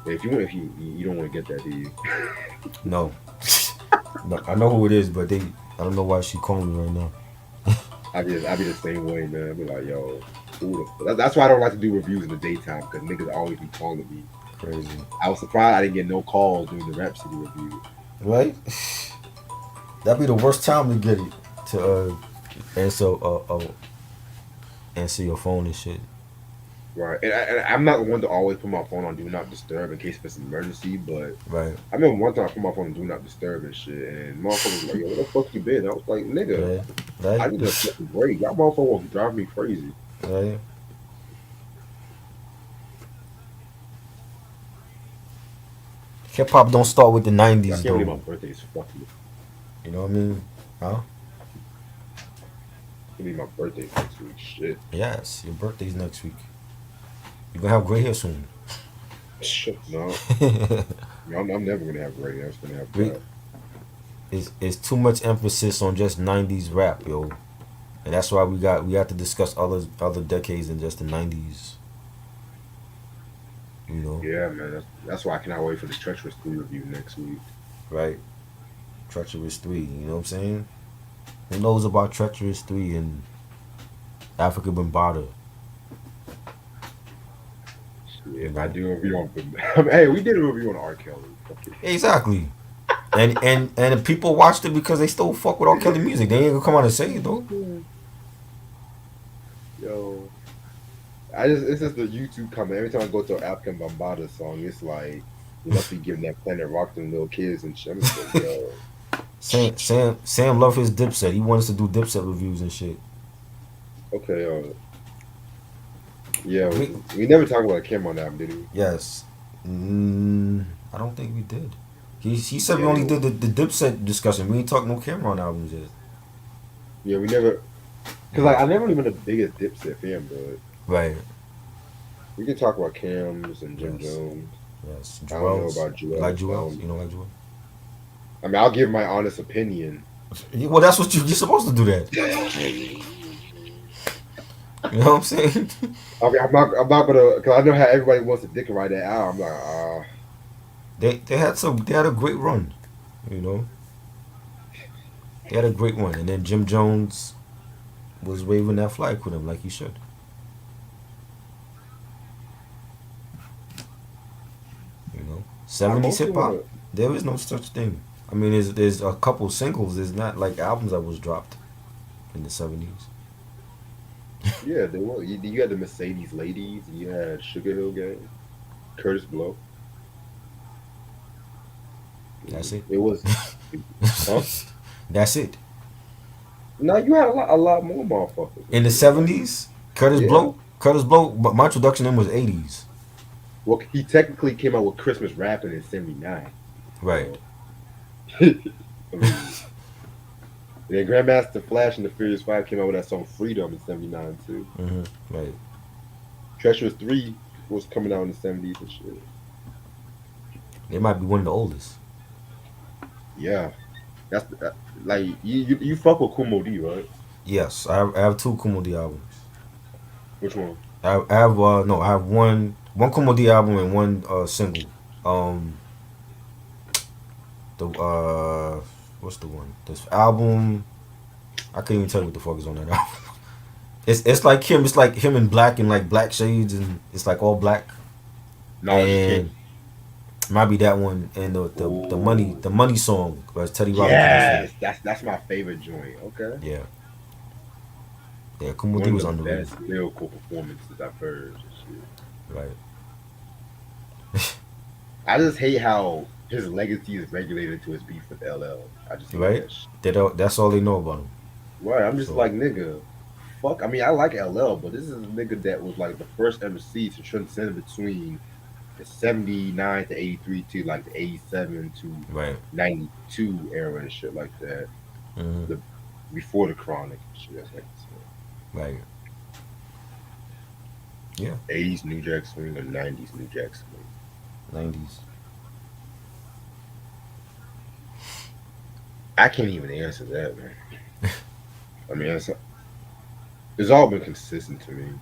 If you don't want to get that, do you? No. No, I know who it is, but I don't know why she calling me right now. I be the same way, man. I be like, yo, that's why I don't like to do reviews in the daytime because niggas always be calling me. Crazy. I was surprised I didn't get no calls during the Rap City review. Right? That'd be the worst time to get it to answer your phone and shit. Right, and I'm not one to always put my phone on do not disturb in case it's an emergency, but Right. I remember one time I put my phone on do not disturb and shit, and motherfucker was like, "Yo, where the fuck you been?" I was like, "Nigga, Yeah. Right. I need a fucking break. Y'all motherfucker was driving me crazy." Right. Hip hop don't start with the I '90s can't believe my though. birthday is fucking. You know what I mean? Huh? I can't believe my birthday next week. Shit, Yes. Your birthday's next week. You're gonna have gray hair soon. shit, no, no, I'm never gonna have gray. I'm just gonna have we black. it's too much emphasis on just '90s rap, yo, and that's why we have to discuss other decades than just the '90s. You know, Yeah, man, that's why I cannot wait for this Treacherous 3 review next week. right? Treacherous 3. You know what I'm saying? Who knows about Treacherous 3 and Africa Bambaataa? You Shit, if I know, do a review on, hey, we did a review on R. Kelly. Fuck exactly. And people watched it because they still fuck with R. Kelly music. They ain't gonna come out and say it though. it. Yo, it's just the YouTube comment. Every time I go to an African Bambaataa song, it's like you must be giving that Planet Rock to them little kids and shit. I'm just like, yo, Sam love his Dipset. He wants to do Dipset reviews and shit. okay, yeah, We, we never talked about a Cameron album, did we? yes. I don't think we did. He said we Yeah, only did the Dipset discussion. We ain't talking no Cameron albums yet. yeah, we never, cause like I never really been the biggest Dipset fan, but Right. we can talk about Cam's and Jim Yes. Jones. Yes. I don't know Jewels. about You like Joel's. Jewels? You don't like Jewel? I mean, I'll give my honest opinion. Yeah, well, that's what you're supposed to do that. You know what I'm saying? I mean, I'm not gonna, cause I know how everybody wants to dick and ride that album. I'm like, They had a great run. You know, they had a great run, and then Jim Jones was waving that flag with him like he should. You know, I '70s mostly hip hop. wanna. There is no such thing. I mean, there's a couple singles. There's not like albums that was dropped in the '70s. Yeah, there was. You had the Mercedes Ladies. You had Sugar Hill Gang. Curtis Blow. That's it. It was, huh? That's it. No, you had a lot more motherfuckers and In the shit. Like, '70s, Curtis yeah. Blow. Curtis Blow. But my introduction in was '80s. Well, he technically came out with Christmas rapping in '79. Right. So, I mean, yeah, Grandmaster Flash and the Furious Five came out with that song Freedom in '79 too. Right. Treacherous 3 was coming out in the '70s and shit. They might be one of the oldest. Yeah, like you fuck with Kumo D, right? Yes, I have two Kumo D albums. Which one? I have no, I have one Kumo D album and one single. Um, the what's the one? This album, I can't even tell you what the fuck is on that album. It's like him. It's like him in black and like black shades, and it's like all black. Knowledge is And King. might be that one. And Oh, the money song, because Teddy Riley produced that. yes, that's my favorite joint. Okay, Yeah, yeah. Kumo D one of was the underrated. best lyrical performances I've heard. And shit. Right. I just hate how his legacy is regulated to his beef with LL. I just hate Right. that shit. That's all they know about him. Right, I'm just So like nigga. Fuck. I mean, I like LL, but this is a nigga that was like the first MC to transcend between the '79 to '83 to like the '87 to right. '92 era and shit like that. Hmm. The before the Chronic and shit. That's like Right. Yeah. '80s New Jack Swing or '90s New Jack Swing. '90s. I can't even answer that, man. I mean, it's all been consistent to me.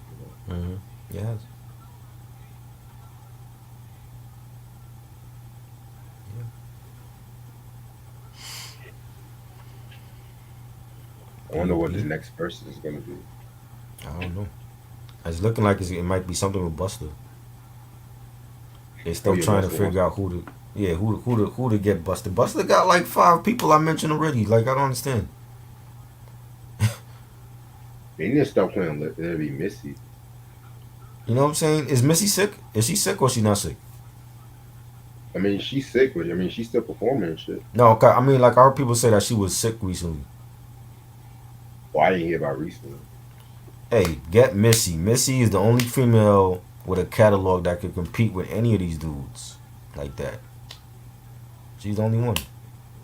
Hmm. Yes. I wonder what Yeah. this next person is gonna be. I don't know. It's looking like it might be something with Buster. They're Oh still yeah, trying to Buster wants figure to. out who to get Buster. Buster got like 5 people I mentioned already. Like I don't understand. They need to start playing Let It Be Missy. You know what I'm saying? Is Missy sick? Is she sick or she not sick? I mean, she's sick, but I mean, she's still performing and shit. No, I mean like I heard people say that she was sick recently. Well, I didn't hear about recently. Hey, get Missy. Missy is the only female with a catalog that could compete with any of these dudes like that. She's the only one,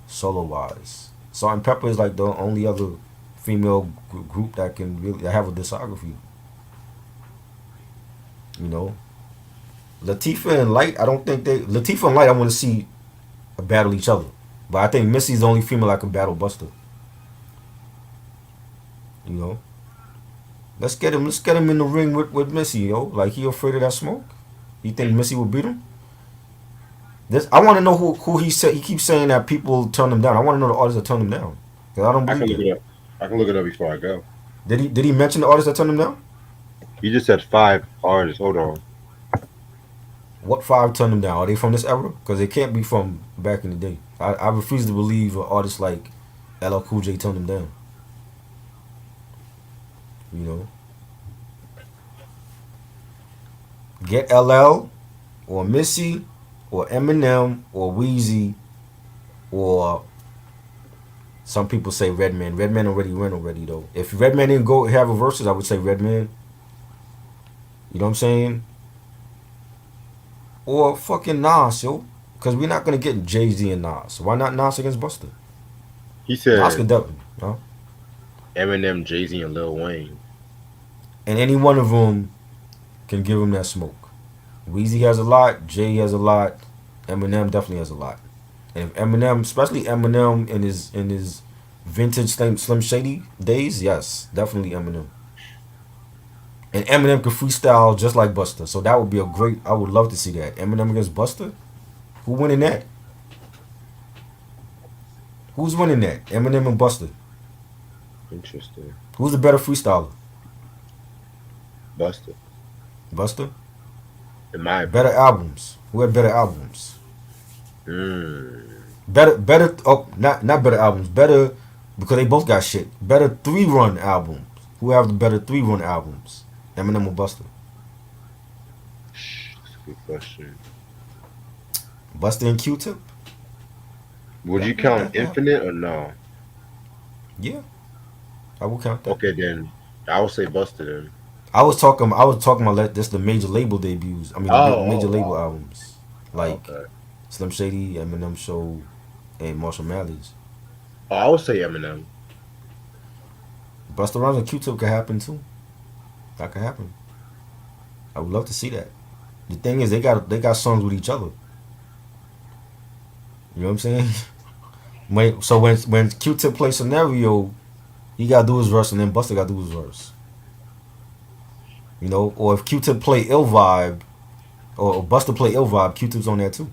solo wise. Salt and Pepper is like the only other female group that can really have a discography. You know, Latifah and Light. I don't think they Latifah and Light. I want to see battle each other, but I think Missy's the only female that can battle Buster. You know, let's get him. Let's get him in the ring with Missy. Yo, like he afraid of that smoke. You think Missy will beat him? This I want to know who he said. He keeps saying that people turn him down. I want to know the artists that turn him down. Cause I don't I believe can look that. it up. I can look it up before I go. Did he mention the artists that turned him down? You just said 5 artists. Hold on. What 5 turned him down? Are they from this era? Because they can't be from back in the day. I refuse to believe an artist like LL Cool J turned him down. You know, get LL or Missy or Eminem or Wheezy or some people say Redman. Redman already went already though. If Redman didn't go have a versus, I would say Redman. You know what I'm saying? Or fucking Nas, yo. Because we're not gonna get Jay Z and Nas. Why not Nas against Buster? He Nas said could definitely, huh? Eminem, Jay Z, and Lil Wayne. And any one of them can give him that smoke. Weezy has a lot. Jay has a lot. Eminem definitely has a lot. And if Eminem, especially Eminem in his vintage Slim Shady days, yes, definitely Eminem. And Eminem could freestyle just like Buster. So that would be a great. I would love to see that. Eminem against Buster. Who winning that? Who's winning that? Eminem and Buster. Interesting. Who's the better freestyler? Buster, Buster. in my Better opinion. albums. Who had better albums? Mm. Better. Oh, not better albums. Better because they both got shit. Better 3-run albums. Who have the better 3-run albums? Eminem or Buster? Good question. Buster and Q-Tip. Would you That count that can happen. Infinite or no? Yeah, I will count that. Okay, then I would say Buster then. I was talking about just the major label debuts. I mean, the major label Oh, albums, oh, like okay. Slim Shady, Eminem Show, and Marshall Mathers. Oh, I would say Eminem. Busta Rhymes and Q-Tip could happen too. That could happen. I would love to see that. The thing is, they got songs with each other. You know what I'm saying? When Q-Tip plays scenario, he gotta do his verse, and then Busta gotta do his verse. You know, or if Q-Tip play ill vibe, or Busta play ill vibe, Q-Tip's on there too.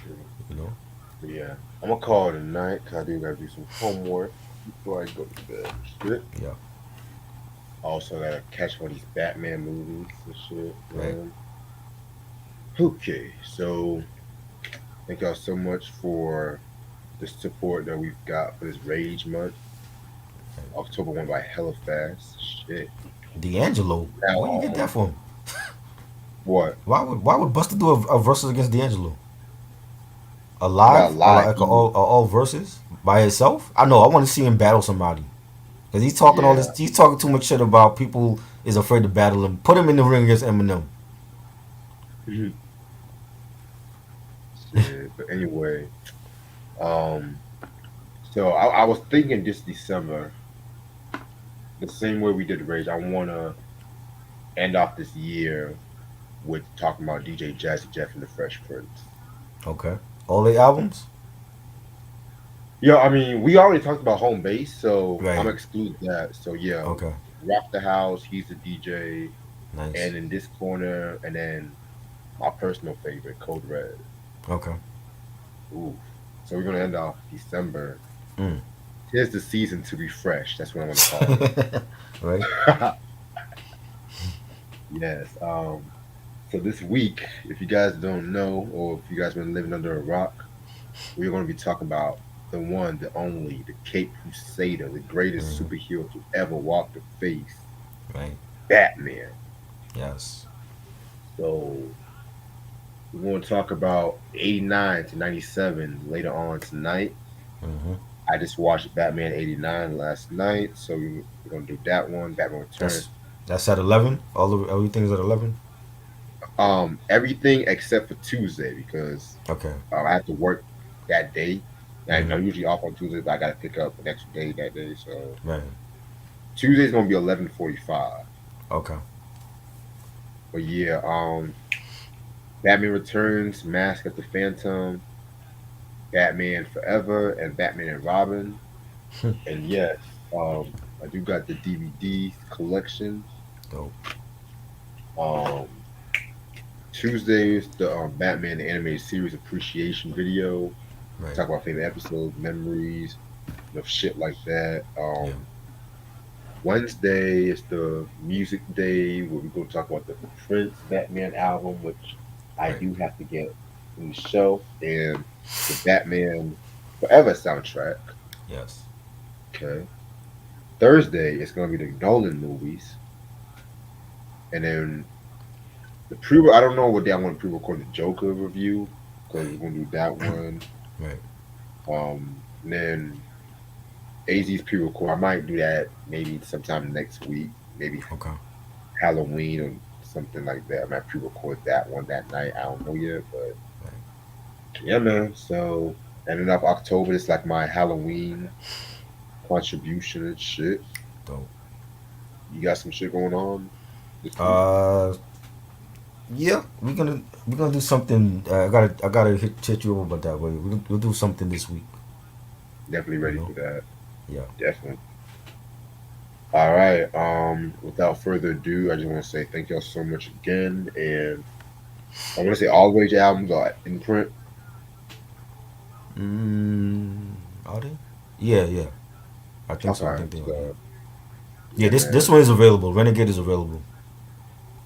True. You know. But yeah, I'm gonna call it a night because I do gotta do some homework before I go to bed. Shit. Yeah. Also gotta catch one of these Batman movies and shit, Right. man. Okay, so thank y'all so much for the support that we've got for this Rage Month. October went by hella fast. Shit. D'Angelo. Now, Where you get that from? what? Why would Busta do a versus against D'Angelo? A You got live, or live. like a all versus by itself? I know. I want to see him battle somebody because he's talking all Yeah. this. He's talking too much shit about people is afraid to battle him. Put him in the ring against Eminem. Shit. But anyway, um, so I was thinking this December, the same way we did Rage, I wanna end off this year with talking about DJ Jazzy Jeff and the Fresh Prince. Okay. All the albums. Yeah, I mean, we already talked about home base, so I'm Right. gonna exclude that. So yeah, Okay. Rock the House, he's the DJ, Nice. and in this corner, and then my personal favorite, Code Red. Okay. Ooh. So we're gonna end off December. Mm. Tis the season to refresh. That's what I'm gonna call Right. it. Yes. So this week, if you guys don't know, or if you guys been living under a rock, we're gonna be talking about the one, the only, the Cape Crusader, the greatest Hmm. superhero to ever walk the face, Right. Batman. Yes. So we're going to talk about 89 to 97 later on tonight. Hmm. I just watched Batman 89 last night, so we're going to do that one, Batman Returns. That's that's at 11. All of everything's at 11. Everything except for Tuesday because Okay. I have to work that day. And Hmm. I'm usually off on Tuesday, but I got to pick up an extra day that day. So Right. Tuesday's going to be 11:45. Okay. But yeah, Batman Returns, Mask of the Phantom, Batman Forever, and Batman and Robin. And yes, I do got the DVD collection. Dope. Um, Tuesday is the Batman the animated series appreciation video. Right. Talk about favorite episodes, memories, shit like that. Yeah. Wednesday is the music day where we're going to talk about the Prince Batman album, which I Right. do have to get on the shelf, and the Batman Forever soundtrack. Yes. Okay. Thursday is going to be the Nolan movies, and then the pre. I don't know what day I want to pre-record the Joker review because we're Right. going to do that one. Right. And then AZ's pre-record. I might do that maybe sometime next week, maybe Okay. Halloween or something like that. I might pre-record that one that night. I don't know yet, but Right. yeah, man. So ending up October, it's like my Halloween contribution and shit. Dope. You got some shit going on this week? Uh. Yeah. We're gonna do something. I gotta hit you over about that. But we'll do something this week. Definitely You ready know. for that. Yeah. Definitely. All right. Without further ado, I just want to say thank y'all so much again, and I want to say all Rage albums are in print. Are they? Yeah. Yeah. I think so. I Okay, think they are. Yeah. so Yeah. yeah, This man. one is available. Renegade is available.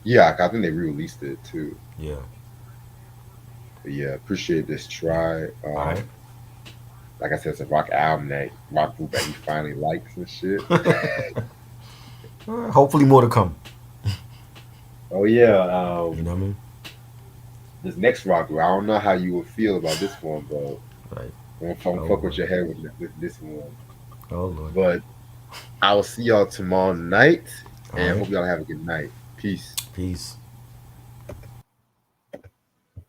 Yeah, I think they re-released it too. Yeah. But yeah, appreciate this try. All right. Like I said, it's a rock album that rock group that he finally likes and shit. Hopefully more to come. Oh yeah, You know what I mean? this next rock, I don't know how you would feel about this one, but Right. I'm Oh fuck with Lord. your head with this one. Oh Lord. But I will see y'all tomorrow night, All and right. hope y'all have a good night. Peace. Peace.